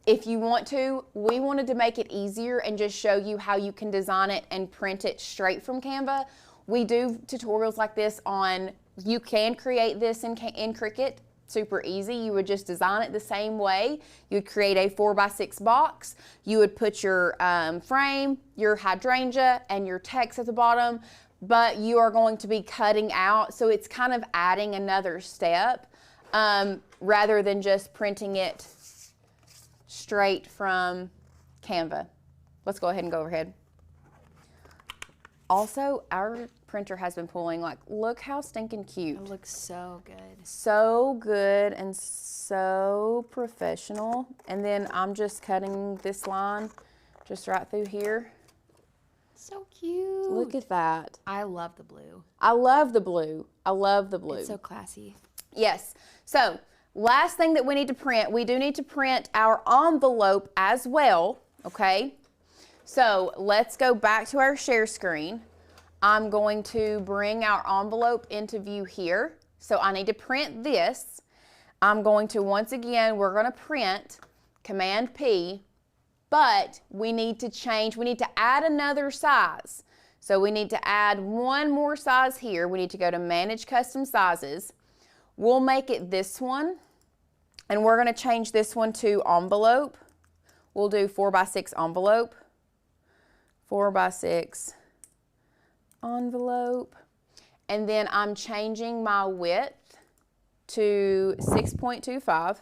If you want to, we wanted to make it easier and just show you how you can design it and print it straight from Canva. We do tutorials like this on, you can create this in Cricut. Super easy. You would just design it the same way. You would create a 4x6 box. You would put your frame, your hydrangea, and your text at the bottom, but you are going to be cutting out, so it's kind of adding another step rather than just printing it straight from Canva. Let's go ahead and go overhead. Also, our printer has been pulling, like, look how stinking cute. It looks so good. So good and so professional. And then I'm just cutting this line just right through here. So cute. Look at that. I love the blue. I love the blue. I love the blue. It's so classy. Yes. So, last thing that we need to print, we do need to print our envelope as well, okay? So, let's go back to our share screen. I'm going to bring our envelope into view here. So, I need to print this. I'm going to, once again, we're going to print Command P, but we need to change, we need to add another size. So, we need to add one more size here. We need to go to Manage Custom Sizes. We'll make it this one, and we're going to change this one to envelope. We'll do 4x6 envelope, 4x6 envelope, and then I'm changing my width to 6.25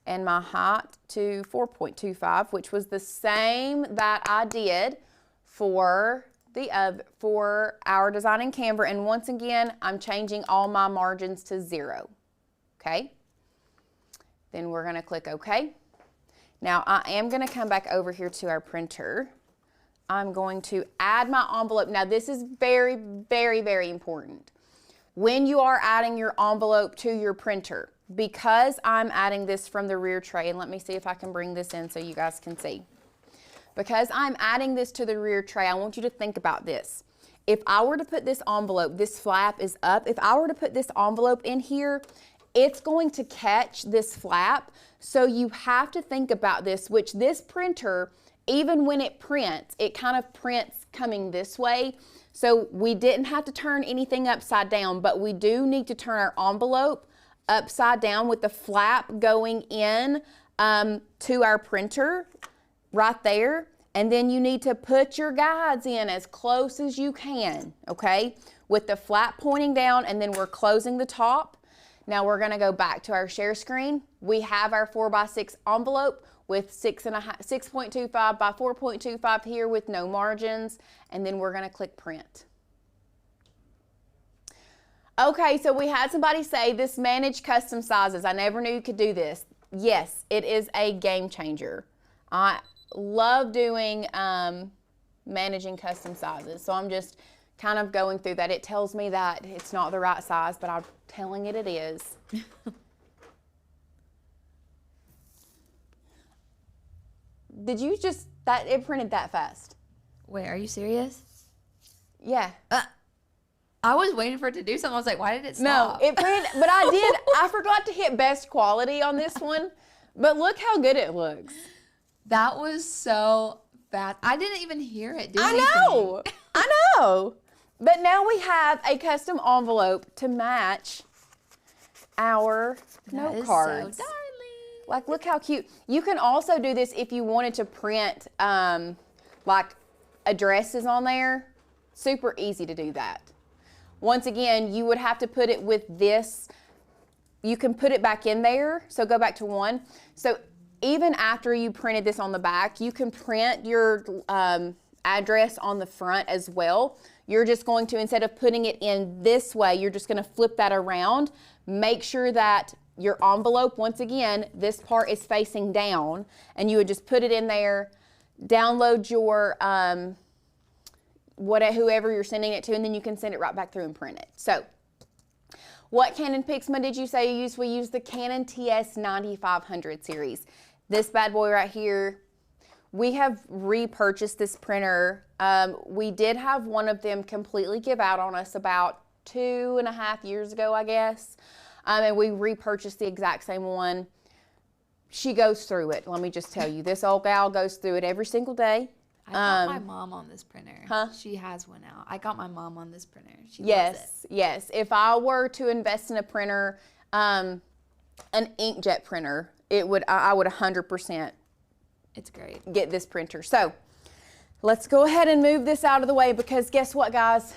and my height to 4.25, which was the same that I did for our design in Canva. And once again, I'm changing all my margins to 0, okay? Then we're gonna click OK. Now I am gonna come back over here to our printer. I'm going to add my envelope. Now this is very, very, very important. When you are adding your envelope to your printer, because I'm adding this from the rear tray, and let me see if I can bring this in so you guys can see. Because I'm adding this to the rear tray, I want you to think about this. If I were to put this envelope, this flap is up, if I were to put this envelope in here, it's going to catch this flap. So you have to think about this, which this printer, even when it prints, it kind of prints coming this way. So we didn't have to turn anything upside down, but we do need to turn our envelope upside down with the flap going in to our printer right there. And then you need to put your guides in as close as you can, okay? With the flap pointing down, and then we're closing the top. Now we're gonna go back to our share screen. We have our 4x6 envelope with 6.25 by 4.25 here with no margins, and then we're gonna click print. Okay, so we had somebody say this manage custom sizes. I never knew you could do this. Yes, it is a game changer. I love doing managing custom sizes, so I'm just kind of going through that. It tells me that it's not the right size, but I'm telling it it is. Did you just, it printed that fast? Wait, are you serious? Yeah. I was waiting for it to do something. I was like, why did it stop? No, it printed, but I forgot to hit best quality on this one, but look how good it looks. That was so fast. I didn't even hear it do anything. I know. But now we have a custom envelope to match our note cards. So darling. Like, look how cute. You can also do this if you wanted to print like addresses on there. Super easy to do that. Once again, you would have to put it with this. You can put it back in there. So go back to 1. So even after you printed this on the back, you can print your address on the front as well. You're just going to, instead of putting it in this way, you're just going to flip that around. Make sure that your envelope, once again, this part is facing down, and you would just put it in there, download your whoever you're sending it to, and then you can send it right back through and print it. So, what Canon Pixma did you say you used? We used the Canon TS9500 series. This bad boy right here. We have repurchased this printer. We did have one of them completely give out on us about 2.5 years ago, I guess. And we repurchased the exact same one. She goes through it. Let me just tell you, this old gal goes through it every single day. I got my mom on this printer. Huh? She has one out. I got my mom on this printer. She Yes, loves it. yes. If I were to invest in a printer, an inkjet printer, I would 100% It's great. get this printer. So let's go ahead and move this out of the way, because guess what, guys?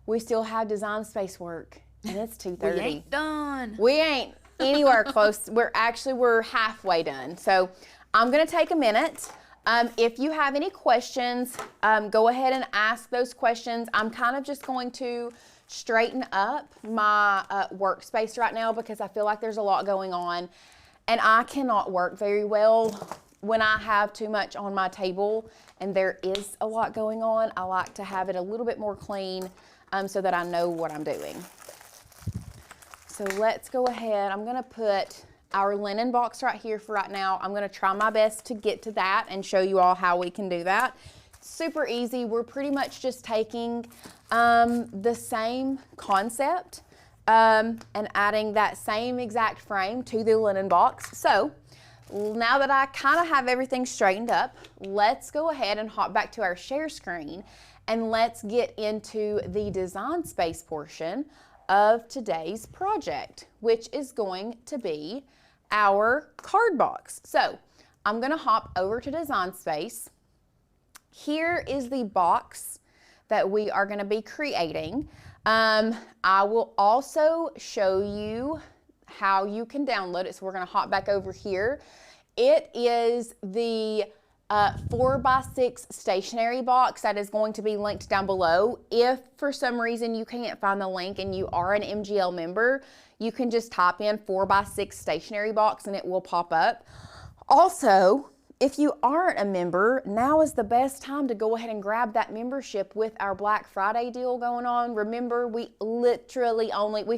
We still have design space work, and it's 2:30. We ain't done. We ain't. anywhere close. We're halfway done. So I'm gonna take a minute. If you have any questions, go ahead and ask those questions. I'm kind of just going to straighten up my workspace right now because I feel like there's a lot going on, and I cannot work very well when I have too much on my table and there is a lot going on. I like to have it a little bit more clean so that I know what I'm doing. So let's go ahead. I'm gonna put our linen box right here for right now. I'm gonna try my best to get to that and show you all how we can do that. Super easy. We're pretty much just taking the same concept and adding that same exact frame to the linen box. So now that I kind of have everything straightened up, let's go ahead and hop back to our share screen and let's get into the design space portion of today's project, which is going to be our card box. So I'm gonna hop over to design space. Here is the box that we are gonna be creating. I will also show you how you can download it. So we're gonna hop back over here. It is the 4x6 stationery box that is going to be linked down below. If for some reason you can't find the link and you are an MGL member, you can just type in 4x6 stationery box and it will pop up. Also, if you aren't a member, now is the best time to go ahead and grab that membership with our Black Friday deal going on. Remember, we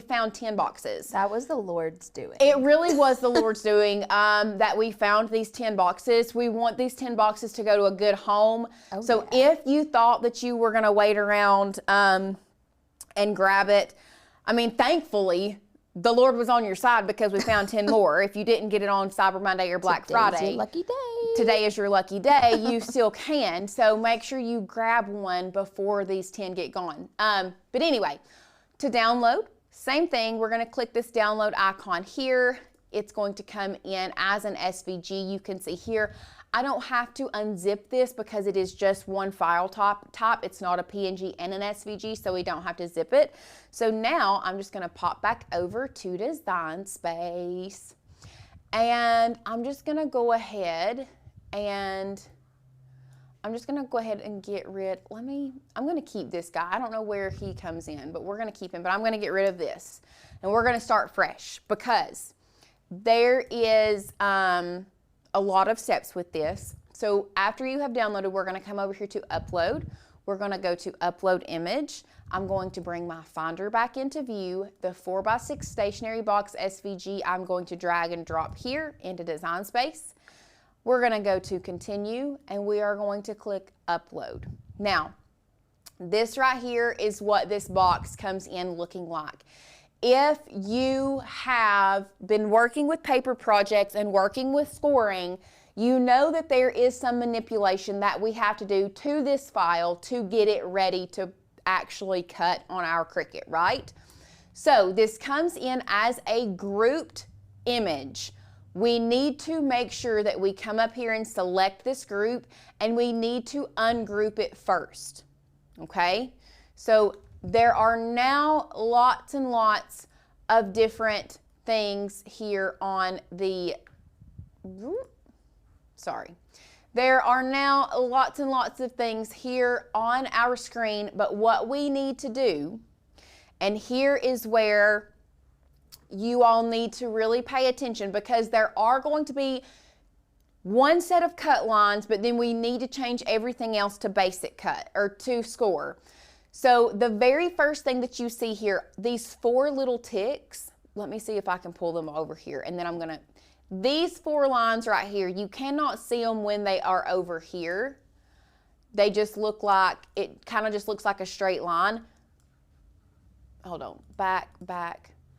found 10 boxes. That was the Lord's doing. It really was the Lord's doing that we found these 10 boxes. We want these 10 boxes to go to a good home. Oh, so yeah. if you thought that you were gonna wait around and grab it, I mean, thankfully, the Lord was on your side because we found 10 more. If you didn't get it on Cyber Monday or Black Friday, your lucky day. Today is your lucky day. You still can. So make sure you grab one before these 10 get gone. But anyway, to download, same thing. We're going to click this download icon here. It's going to come in as an SVG. You can see here, I don't have to unzip this because it is just one file type. It's not a PNG and an SVG, so we don't have to zip it. So now I'm just gonna pop back over to design space. And I'm just gonna go ahead and get rid, I'm gonna keep this guy. I don't know where he comes in, but we're gonna keep him, but I'm gonna get rid of this. And we're gonna start fresh because there is, a lot of steps with this. So after you have downloaded, we're going to come over here to upload. We're going to go to upload image. I'm going to bring my Finder back into view. The 4x6 stationery box SVG, I'm going to drag and drop here into design space. We're going to go to continue and we are going to click upload. Now, this right here is what this box comes in looking like. If you have been working with paper projects and working with scoring, you know that there is some manipulation that we have to do to this file to get it ready to actually cut on our Cricut, right? So this comes in as a grouped image. We need to make sure that we come up here and select this group and we need to ungroup it first, okay? So there are now lots and lots of different things here on the, There are now lots and lots of things here on our screen, but what we need to do, and here is where you all need to really pay attention because there are going to be one set of cut lines, but then we need to change everything else to basic cut or to score. So the very first thing that you see here, these 4 little ticks, let me see if I can pull them over here. And then these 4 lines right here, you cannot see them when they are over here. They just look like, it kind of just looks like a straight line. Hold on, back.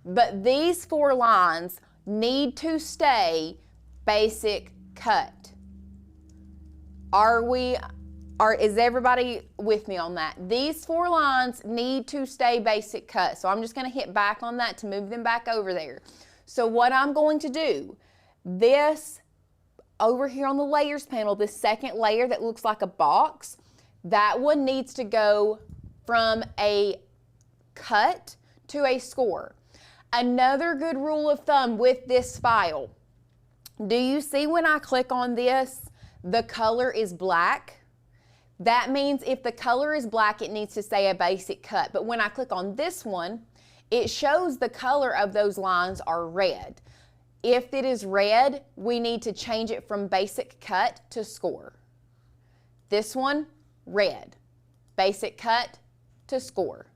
But these 4 lines need to stay basic cut. Is everybody with me on that? These 4 lines need to stay basic cut. So I'm just going to hit back on that to move them back over there. So what I'm going to do, this over here on the layers panel, this second layer that looks like a box, that one needs to go from a cut to a score. Another good rule of thumb with this file, do you see when I click on this, the color is black? That means if the color is black, it needs to say a basic cut. But when I click on this one, it shows the color of those lines are red. If it is red, we need to change it from basic cut to score. This one, red. Basic cut to score.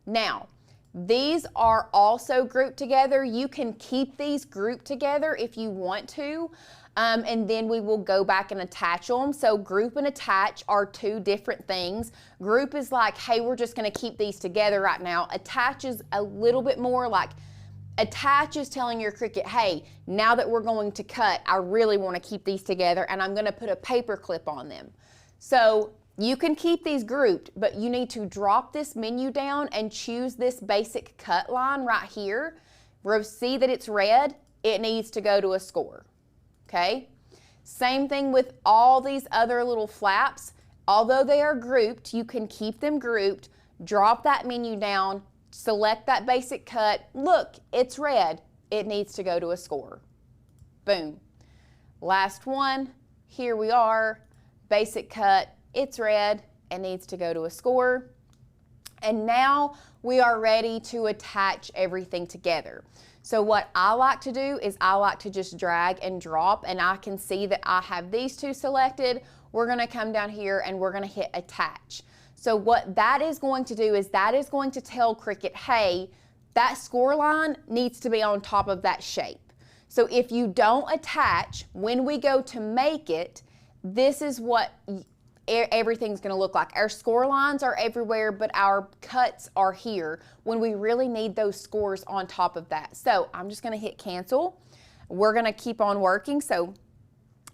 Now, these are also grouped together. You can keep these grouped together if you want to, and then we will go back and attach them. So group and attach are two different things. Group is like, hey, we're just gonna keep these together right now. Attach is a little bit more like, attach is telling your Cricut, hey, now that we're going to cut, I really wanna keep these together and I'm gonna put a paper clip on them. So you can keep these grouped, but you need to drop this menu down and choose this basic cut line right here. See that it's red, it needs to go to a score, okay? Same thing with all these other little flaps. Although they are grouped, you can keep them grouped, drop that menu down, select that basic cut. Look, it's red, it needs to go to a score. Boom. Last one, here we are, basic cut, it's red, it needs to go to a score. And now we are ready to attach everything together. So what I like to do is I like to just drag and drop, and I can see that I have these two selected. We're gonna come down here and we're gonna hit attach. So what that is going to do is that is going to tell Cricut, hey, that score line needs to be on top of that shape. So if you don't attach, when we go to make it, this is what everything's gonna look like. Our score lines are everywhere, but our cuts are here when we really need those scores on top of that. So I'm just gonna hit cancel. We're gonna keep on working. So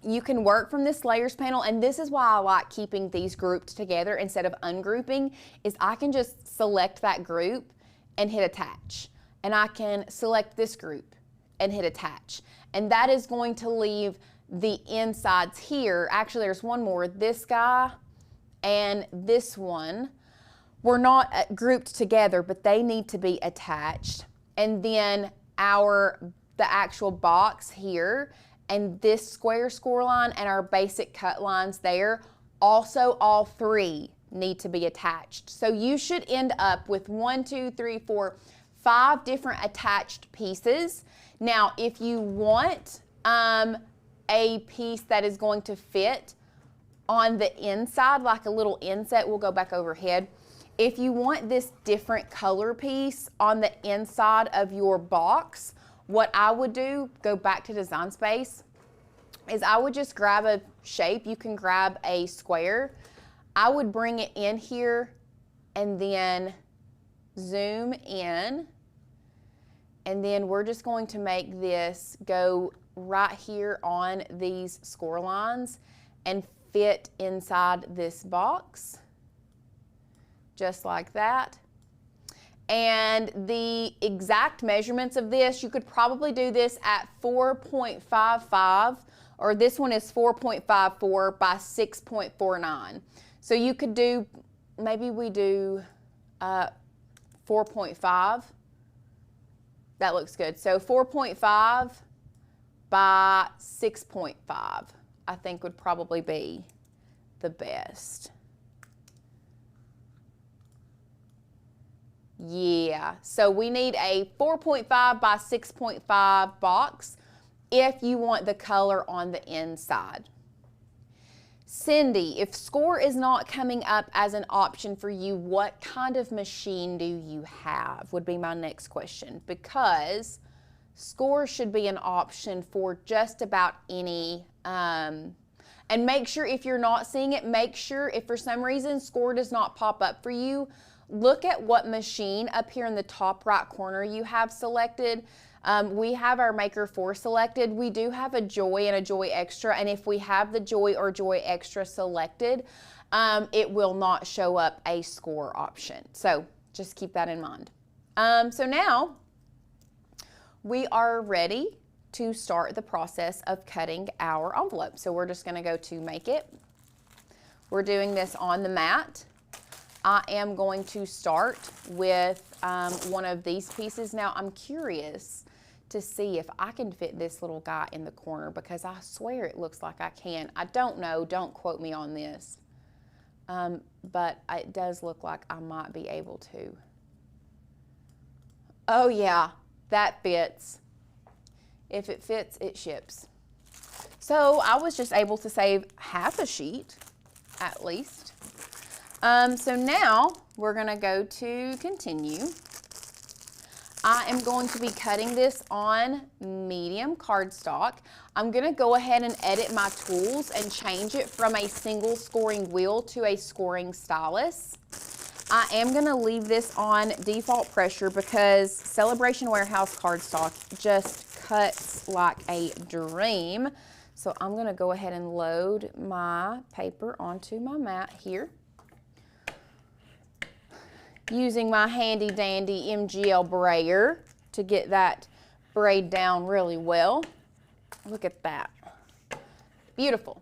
you can work from this layers panel, and this is why I like keeping these grouped together instead of ungrouping, is I can just select that group and hit attach. And I can select this group and hit attach. And that is going to leave the insides here. Actually, there's one more, this guy and this one were not grouped together, but they need to be attached. And then the actual box here and this square score line and our basic cut lines there, also all three need to be attached. So you should end up with 1, 2, 3, 4, 5 different attached pieces. Now, if you want a piece that is going to fit on the inside, like a little inset, we'll go back overhead. If you want this different color piece on the inside of your box, what I would do, go back to Design Space, is I would just grab a shape. You can grab a square. I would bring it in here and then zoom in. And then we're just going to make this go right here on these score lines and fit inside this box, just like that. And the exact measurements of this, you could probably do this at 4.55, or this one is 4.54 by 6.49. So you could do, maybe we do 4.5. That looks good. So 4.5 by 6.5, I think would probably be the best. Yeah, so we need a 4.5 by 6.5 box if you want the color on the inside. Cindy, if score is not coming up as an option for you, what kind of machine do you have? Would be my next question, because score should be an option for just about any, and make sure if you're not seeing it, make sure if for some reason score does not pop up for you, look at what machine up here in the top right corner you have selected. We have our Maker 4 selected. We do have a Joy and a Joy Extra, and if we have the Joy or Joy Extra selected, it will not show up a score option. So just keep that in mind. So now we are ready to start the process of cutting our envelope. So we're just gonna go to Make It. We're doing this on the mat. I am going to start with one of these pieces. Now I'm curious to see if I can fit this little guy in the corner, because I swear it looks like I can. I don't know, don't quote me on this, but it does look like I might be able to. Oh yeah, that fits. If it fits, it ships. So I was just able to save half a sheet, at least. So now we're gonna go to continue. I am going to be cutting this on medium cardstock. I'm gonna go ahead and edit my tools and change it from a single scoring wheel to a scoring stylus. I am gonna leave this on default pressure because Celebration Warehouse cardstock just cuts like a dream. So I'm gonna go ahead and load my paper onto my mat here, using my handy dandy MGL brayer to get that braid down really well. Look at that, beautiful.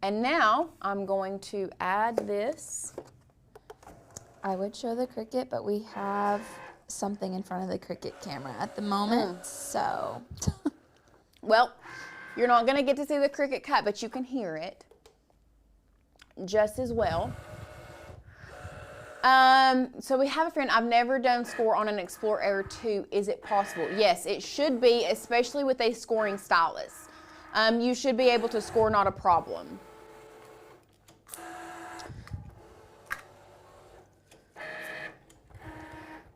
And now I'm going to add this. I would show the Cricut, but we have something in front of the Cricut camera at the moment, so. Well, you're not gonna get to see the Cricut cut, but you can hear it just as well. So we have a friend, I've never done score on an Explorer Air 2. Is it possible? Yes, it should be, especially with a scoring stylus. You should be able to score, not a problem.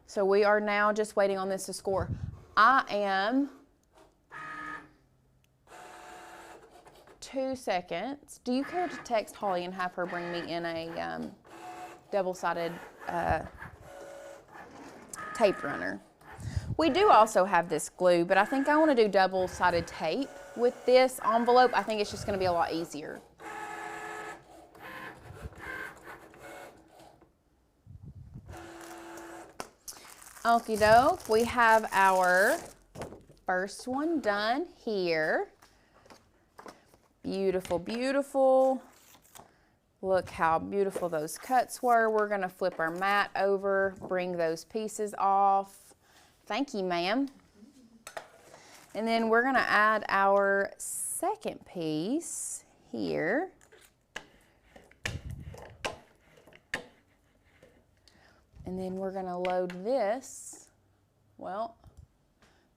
So we are now just waiting on this to score. I am 2 seconds. Do you care to text Holly and have her bring me in a double-sided tape runner? We do also have this glue, but I think I want to do double-sided tape with this envelope. I think it's just going to be a lot easier. Okie doke, we have our first one done here. Beautiful, beautiful. Look how beautiful those cuts were. We're gonna flip our mat over, bring those pieces off. Thank you, ma'am. And then we're gonna add our second piece here. And then we're gonna load this, well,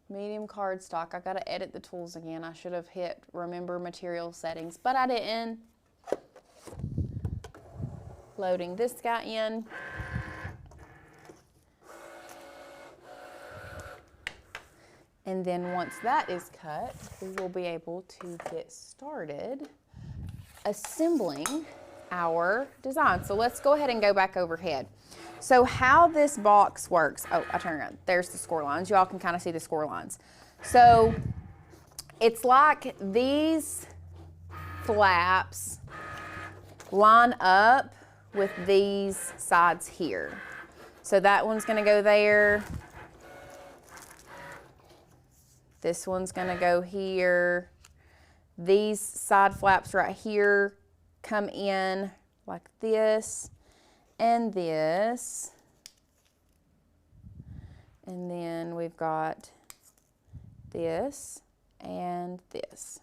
medium cardstock. I gotta edit the tools again. I should have hit remember material settings, but I didn't. Loading this guy in. And then once that is cut, we will be able to get started assembling our design. So let's go ahead and go back overhead. So how this box works, oh, I turn around, there's the score lines. Y'all can kind of see the score lines. So it's like these flaps line up with these sides here. So that one's gonna go there. This one's gonna go here. These side flaps right here come in like this and this. And then we've got this and this.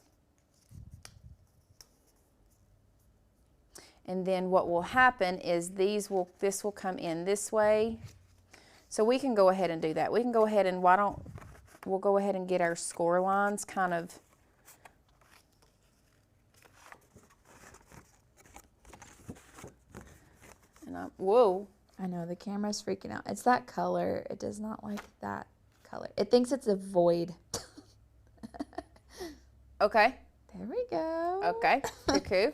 And then what will happen is this will come in this way. So we can go ahead and do that. We can go ahead and we'll go ahead and get our score lines kind of whoa. I know, the camera's freaking out. It's that color. It does not like that color. It thinks it's a void. Okay. There we go. Okay, cuckoo.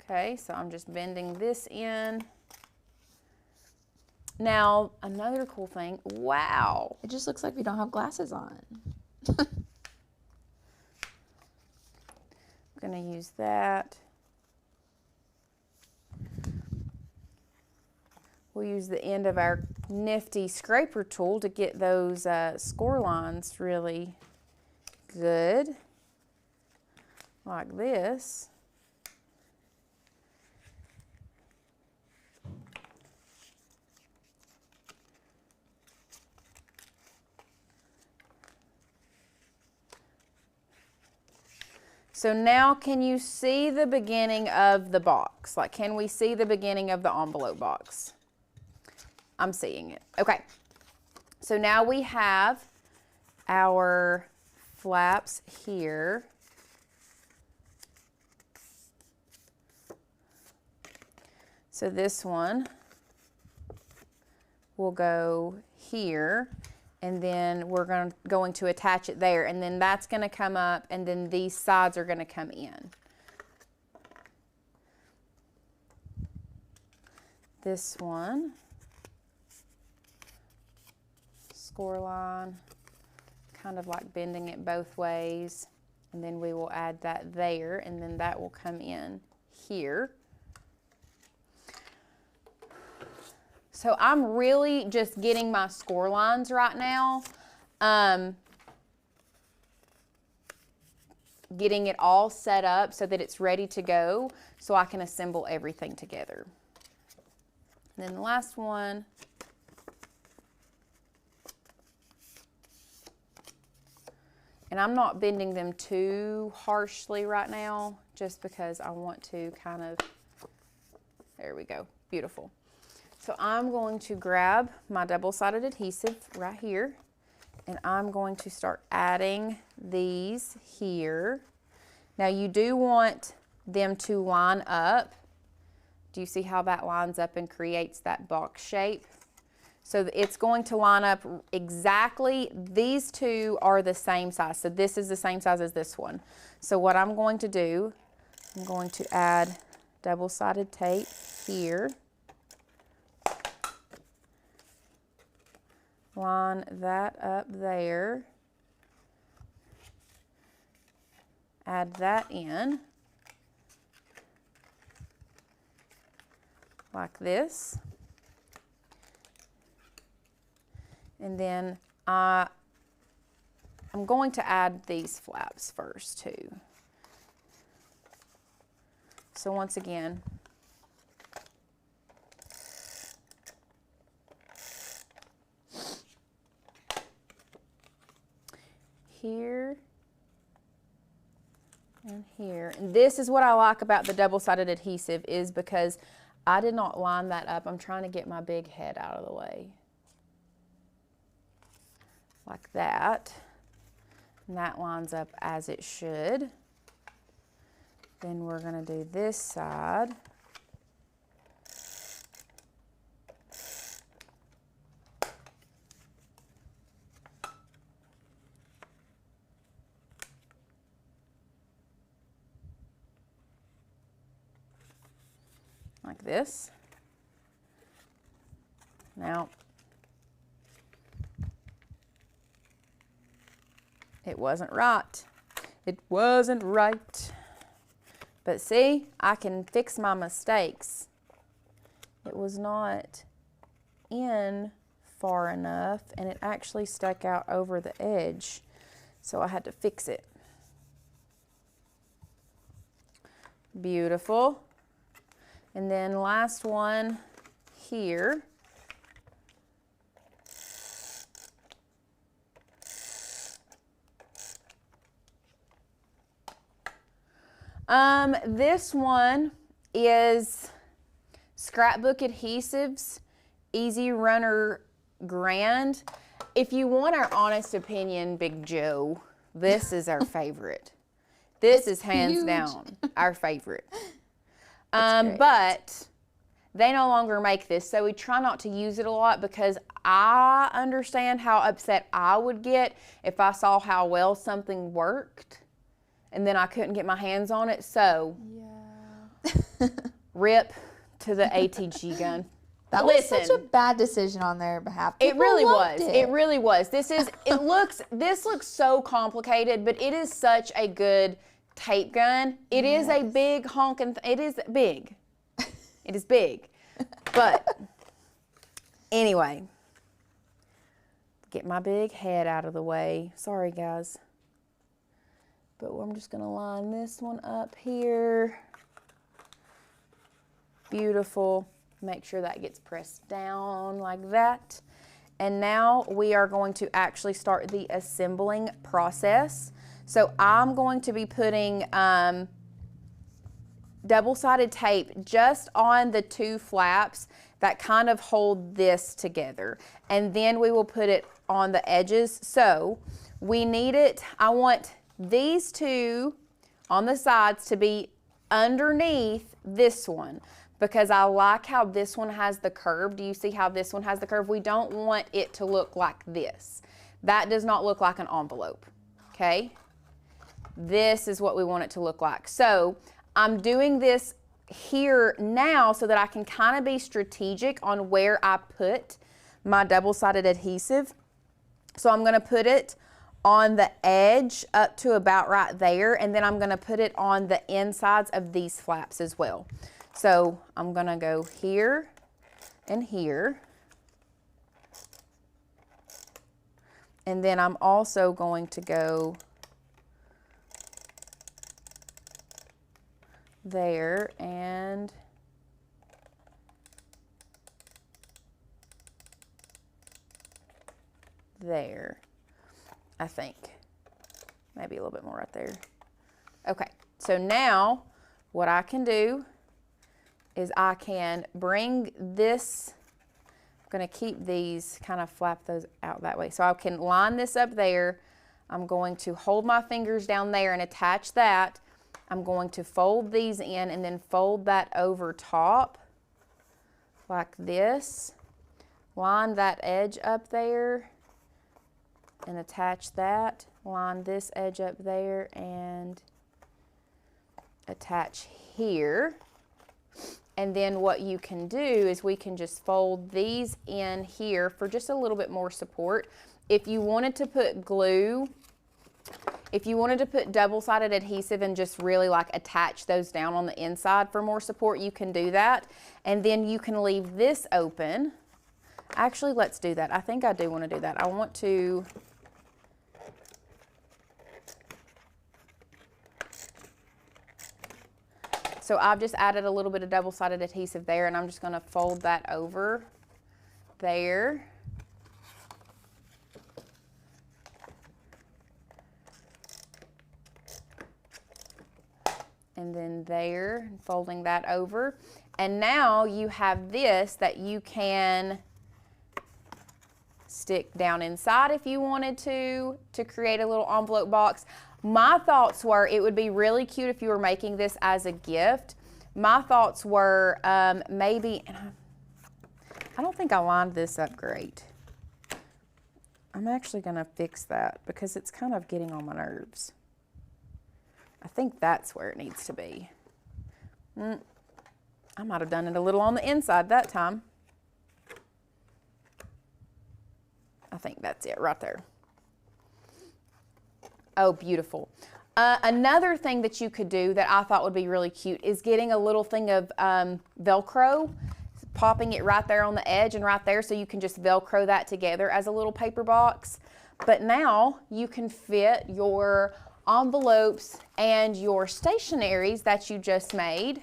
Okay, so I'm just bending this in. Now, another cool thing, wow. It just looks like we don't have glasses on. I'm gonna use that. We'll use the end of our nifty scraper tool to get those score lines really good. like this. So now can you see the beginning of the box? Like, can we see the beginning of the envelope box? I'm seeing it. Okay. So now we have our flaps here. So this one will go here, and then we're going to attach it there, and then that's going to come up, and then these sides are going to come in. This one, score line, kind of like bending it both ways, and then we will add that there, and then that will come in here. So I'm really just getting my score lines right now, getting it all set up so that it's ready to go so I can assemble everything together. And then the last one, and I'm not bending them too harshly right now just because I want to kind of, there we go, beautiful. So I'm going to grab my double-sided adhesive right here, and I'm going to start adding these here. Now you do want them to line up. Do you see how that lines up and creates that box shape? So it's going to line up exactly, these two are the same size. So this is the same size as this one. So what I'm going to do, I'm going to add double-sided tape here. Line that up there, add that in, like this, and then I'm going to add these flaps first too. So once again, here and here. And this is what I like about the double-sided adhesive, is because I did not line that up. I'm trying to get my big head out of the way. Like that. And that lines up as it should. Then we're going to do this side. Like this. Now, it wasn't right. It wasn't right. But see, I can fix my mistakes. It was not in far enough, and it actually stuck out over the edge. So I had to fix it. Beautiful. And then last one here. This one is Scrapbook Adhesives Easy Runner Grand. If you want our honest opinion, Big Joe, this is our favorite. This is hands huge. down our favorite. But they no longer make this, so we try not to use it a lot because I understand how upset I would get if I saw how well something worked and then I couldn't get my hands on it. So, yeah. Rip to the ATG gun. That was such a bad decision on their behalf. It really was. It really was. This looks so complicated, but it is such a good tape gun. It is a big honking, it is big. It is big. But anyway, get my big head out of the way. Sorry, guys. but I'm just gonna line this one up here. Beautiful. Make sure that gets pressed down like that. And now we are going to actually start the assembling process. So I'm going to be putting double-sided tape just on the 2 flaps that kind of hold this together. And then we will put it on the edges. So we need it, I want these 2 on the sides to be underneath this one, because I like how this one has the curve. Do you see how this one has the curve? We don't want it to look like this. That does not look like an envelope, okay? This is what we want it to look like. So I'm doing this here now so that I can kind of be strategic on where I put my double-sided adhesive. So I'm gonna put it on the edge up to about right there, and then I'm gonna put it on the insides of these flaps as well. So I'm gonna go here and here. And then I'm also going to go there and there, I think. Maybe a little bit more right there. Okay, so now what I can do is I can bring this, I'm gonna keep these, kind of flap those out that way. So I can line this up there. I'm going to hold my fingers down there and attach that. I'm going to fold these in and then fold that over top like this. Line that edge up there and attach that. Line this edge up there and attach here. And then what you can do is we can just fold these in here for just a little bit more support. If you wanted to put glue, if you wanted to put double-sided adhesive and just really like attach those down on the inside for more support, you can do that. And then you can leave this open. Actually, let's do that. I think I do want to do that. I want to So I've just added a little bit of double-sided adhesive there, and I'm just going to fold that over there. And then there, folding that over. And now you have this that you can stick down inside if you wanted to create a little envelope box. My thoughts were it would be really cute if you were making this as a gift. My thoughts were maybe, I don't think I lined this up great. I'm actually gonna fix that because it's kind of getting on my nerves. I think that's where it needs to be. I might have done it a little on the inside that time. I think that's it right there. Oh, beautiful. Another thing that you could do that I thought would be really cute is getting a little thing of Velcro, popping it right there on the edge and right there so you can just Velcro that together as a little paper box. But now you can fit your envelopes and your stationaries that you just made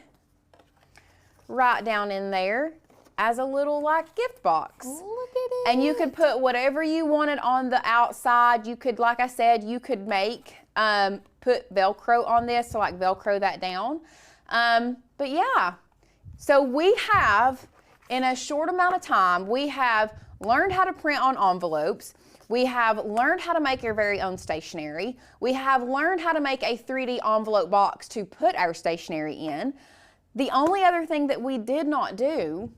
right down in there as a little like gift box. Look at it. And you could put whatever you wanted on the outside. You could, like I said, you could make, put Velcro on this, so like Velcro that down. But yeah, so we have, in a short amount of time, we have learned how to print on envelopes. We have learned how to make our very own stationery. We have learned how to make a 3D envelope box to put our stationery in. The only other thing that we did not do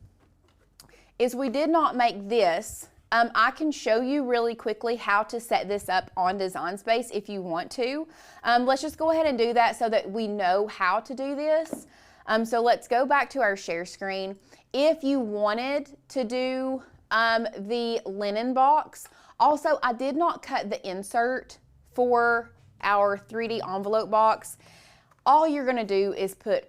is we did not make this. I can show you really quickly how to set this up on Design Space if you want to. Let's just go ahead and do that so that we know how to do this. So let's go back to our share screen. If you wanted to do the linen box, also I did not cut the insert for our 3D envelope box. All you're gonna do is put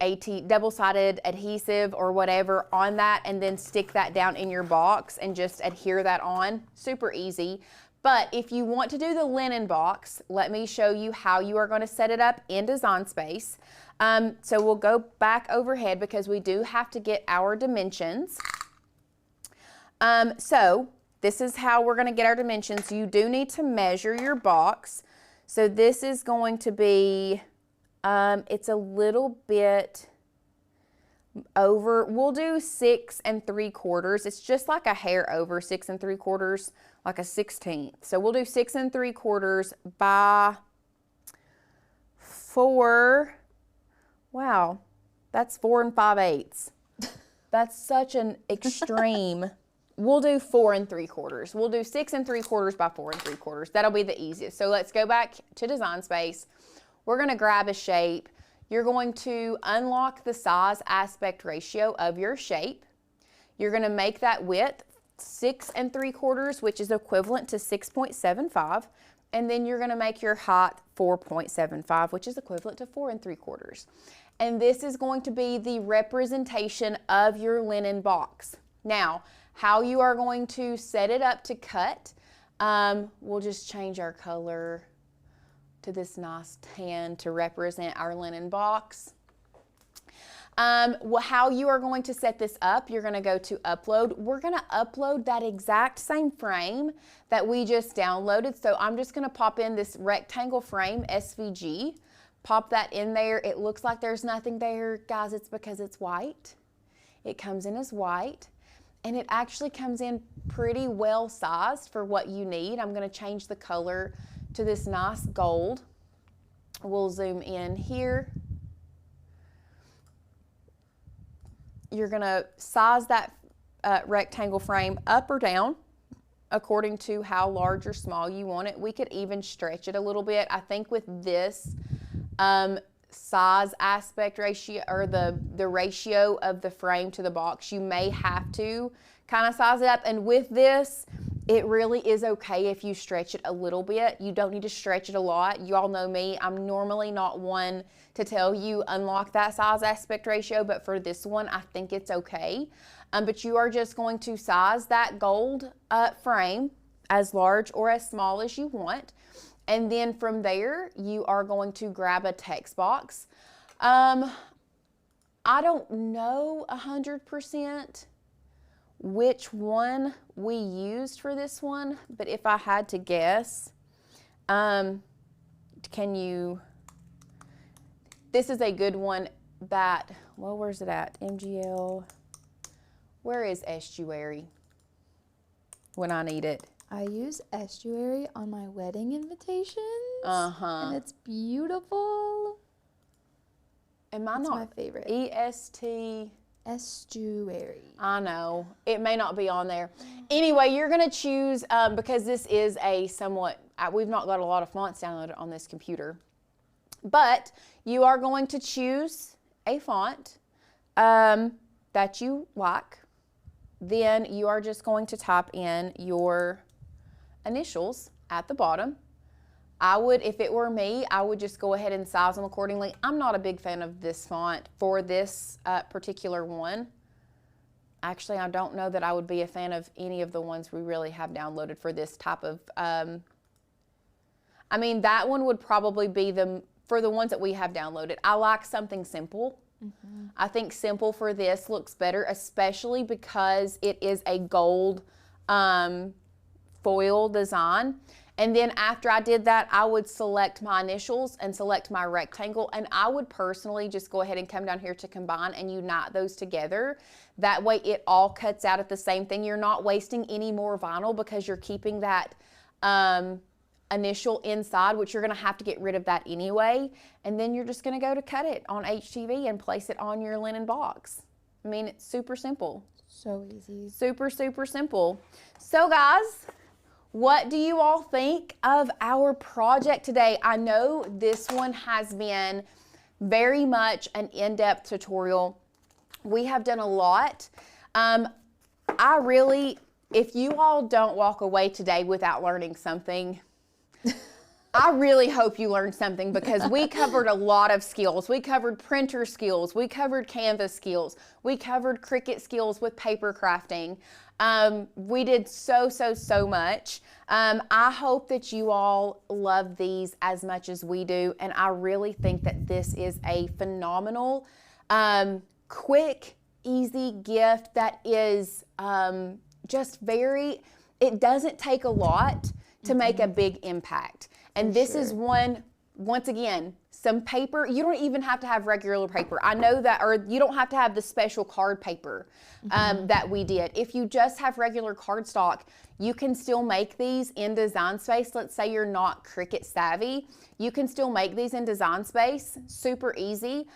double-sided adhesive or whatever on that and then stick that down in your box and just adhere that on. Super easy. But if you want to do the linen box, let me show you how you are going to set it up in Design Space. So we'll go back overhead because we do have to get our dimensions. So this is how we're going to get our dimensions. You do need to measure your box. So this is going to be, it's a little bit over. We'll do 6 3/4. It's just like a hair over 6 3/4, like a 1/16. So we'll do 6 3/4 by 4. Wow, that's 4 5/8. That's such an extreme. We'll do 4 3/4. We'll do 6 3/4 by 4 3/4. That'll be the easiest. So let's go back to Design Space. We're going to grab a shape. You're going to unlock the size aspect ratio of your shape. You're going to make that width 6 3/4, which is equivalent to 6.75. And then you're going to make your height 4.75, which is equivalent to 4 3/4. And this is going to be the representation of your linen box. Now, how you are going to set it up to cut, we'll just change our color to this nice tan to represent our linen box. How you are going to set this up, you're going to go to upload. We're going to upload that exact same frame that we just downloaded. So I'm just going to pop in this rectangle frame SVG, pop that in there. It looks like there's nothing there. Guys, it's because it's white. It comes in as white. And it actually comes in pretty well sized for what you need. I'm going to change the color to this nice gold. We'll zoom in here. You're going to size that rectangle frame up or down according to how large or small you want it. We could even stretch it a little bit. I think with this size aspect ratio, or the ratio of the frame to the box, you may have to kind of size it up. And with this, it really is okay if you stretch it a little bit. You don't need to stretch it a lot. You all know me. I'm normally not one to tell you unlock that size aspect ratio, but for this one, I think it's okay. But you are just going to size that gold frame as large or as small as you want. And then from there, you are going to grab a text box. I don't know 100% which one we used for this one, but if I had to guess, this is a good one that, well, where's it at? MGL, where is estuary when I need it? I use estuary on my wedding invitations. And it's beautiful. Am I It's not my favorite. EST? Estuary. I know. It may not be on there. Anyway, you're going to choose, because this is a somewhat, we've not got a lot of fonts downloaded on this computer, but you are going to choose a font that you like. Then you are just going to type in your initials at the bottom. I would, if it were me, I would just go ahead and size them accordingly. I'm not a big fan of this font for this particular one. Actually, I don't know that I would be a fan of any of the ones we really have downloaded for this type of, I mean, that one would probably be for the ones that we have downloaded. I like something simple. I think simple for this looks better, especially because it is a gold foil design. And then after I did that, I would select my initials and select my rectangle. And I would personally just go ahead and come down here to combine and unite those together. That way it all cuts out at the same thing. You're not wasting any more vinyl because you're keeping that initial inside, which you're going to have to get rid of that anyway. And then you're just going to go to cut it on HTV and place it on your linen box. I mean, it's super simple. So easy. Super, super simple. So guys, what do you all think of our project today? I know this one has been very much an in-depth tutorial. We have done a lot. If you all don't walk away today without learning something, I really hope you learned something because we covered a lot of skills. We covered printer skills. We covered Canva skills. We covered Cricut skills with paper crafting. We did so much. I hope that you all love these as much as we do. And I really think that this is a phenomenal, quick, easy gift that is just very, it doesn't take a lot to make a big impact. And this is one, once again, some paper. You don't even have to have regular paper. I know that, or you don't have to have the special card paper that we did. If you just have regular cardstock, you can still make these in Design Space. Let's say you're not Cricut savvy. You can still make these in Design Space, super easy.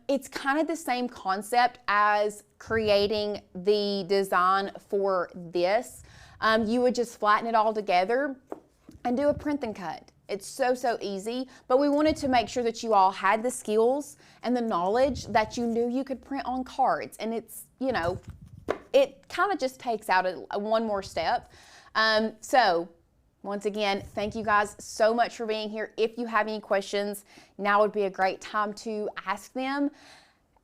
It's kind of the same concept as creating the design for this. You would just flatten it all together and do a print and cut. It's so easy, but we wanted to make sure that you all had the skills and the knowledge that you knew you could print on cards. And it's, you know, it kind of just takes out one more step. So once again, thank you guys so much for being here. If you have any questions, now would be a great time to ask them.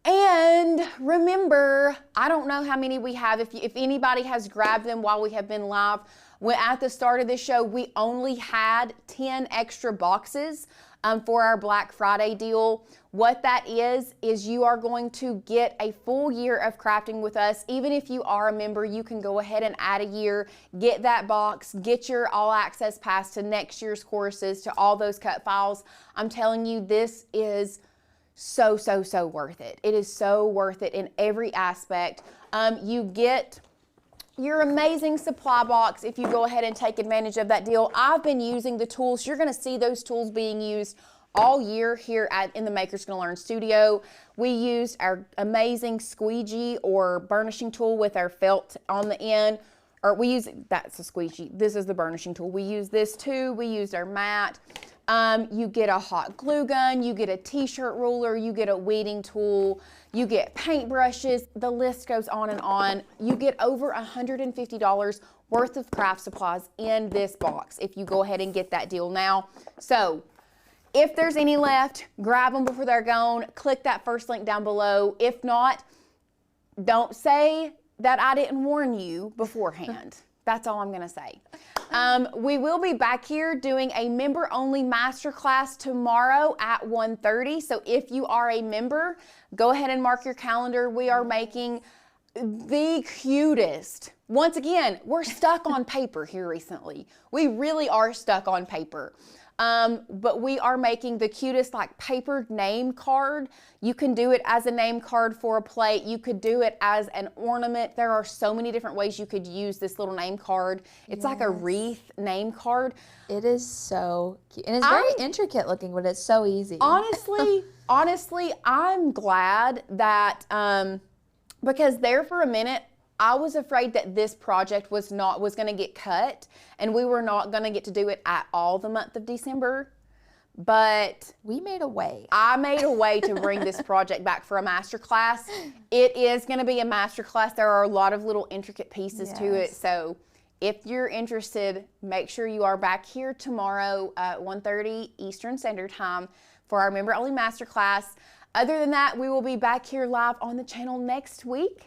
And remember, I don't know how many we have. If anybody has grabbed them while we have been live, at the start of the show, we only had 10 extra boxes for our Black Friday deal. What that is you are going to get a full year of crafting with us. Even if you are a member, you can go ahead and add a year, get that box, get your all access pass to next year's courses, to all those cut files. I'm telling you, this is so worth it. It is so worth it in every aspect. You get your amazing supply box if you go ahead and take advantage of that deal. I've been using the tools. You're going to see those tools being used all year here in the Makers Gonna Learn studio. We used our amazing squeegee or burnishing tool with our felt on the end. Or we use, that's a squeegee. This is the burnishing tool. We use this too. We used our mat. You get a hot glue gun, you get a t-shirt ruler, you get a weeding tool, you get paint brushes, the list goes on and on. You get over $150 worth of craft supplies in this box if you go ahead and get that deal now. So if there's any left, grab them before they're gone. Click that first link down below. If not, don't say that I didn't warn you beforehand. That's all I'm gonna say. We will be back here doing a member-only masterclass tomorrow at 1:30. So if you are a member, go ahead and mark your calendar. We are making the cutest. Once again, we're stuck on paper here recently. We really are stuck on paper. But we are making the cutest like paper name card. You can do it as a name card for a plate. You could do it as an ornament. There are so many different ways you could use this little name card. It's like a wreath name card. It is so cute. And it's very intricate looking, but it's so easy. Honestly, I'm glad that, because there for a minute, I was afraid that this project was going to get cut and we were not going to get to do it at all the month of December. But we made a way. I made a way to bring this project back for a masterclass. It is going to be a masterclass. There are a lot of little intricate pieces to it. So if you're interested, make sure you are back here tomorrow at 1:30 Eastern Standard Time for our member-only masterclass. Other than that, we will be back here live on the channel next week.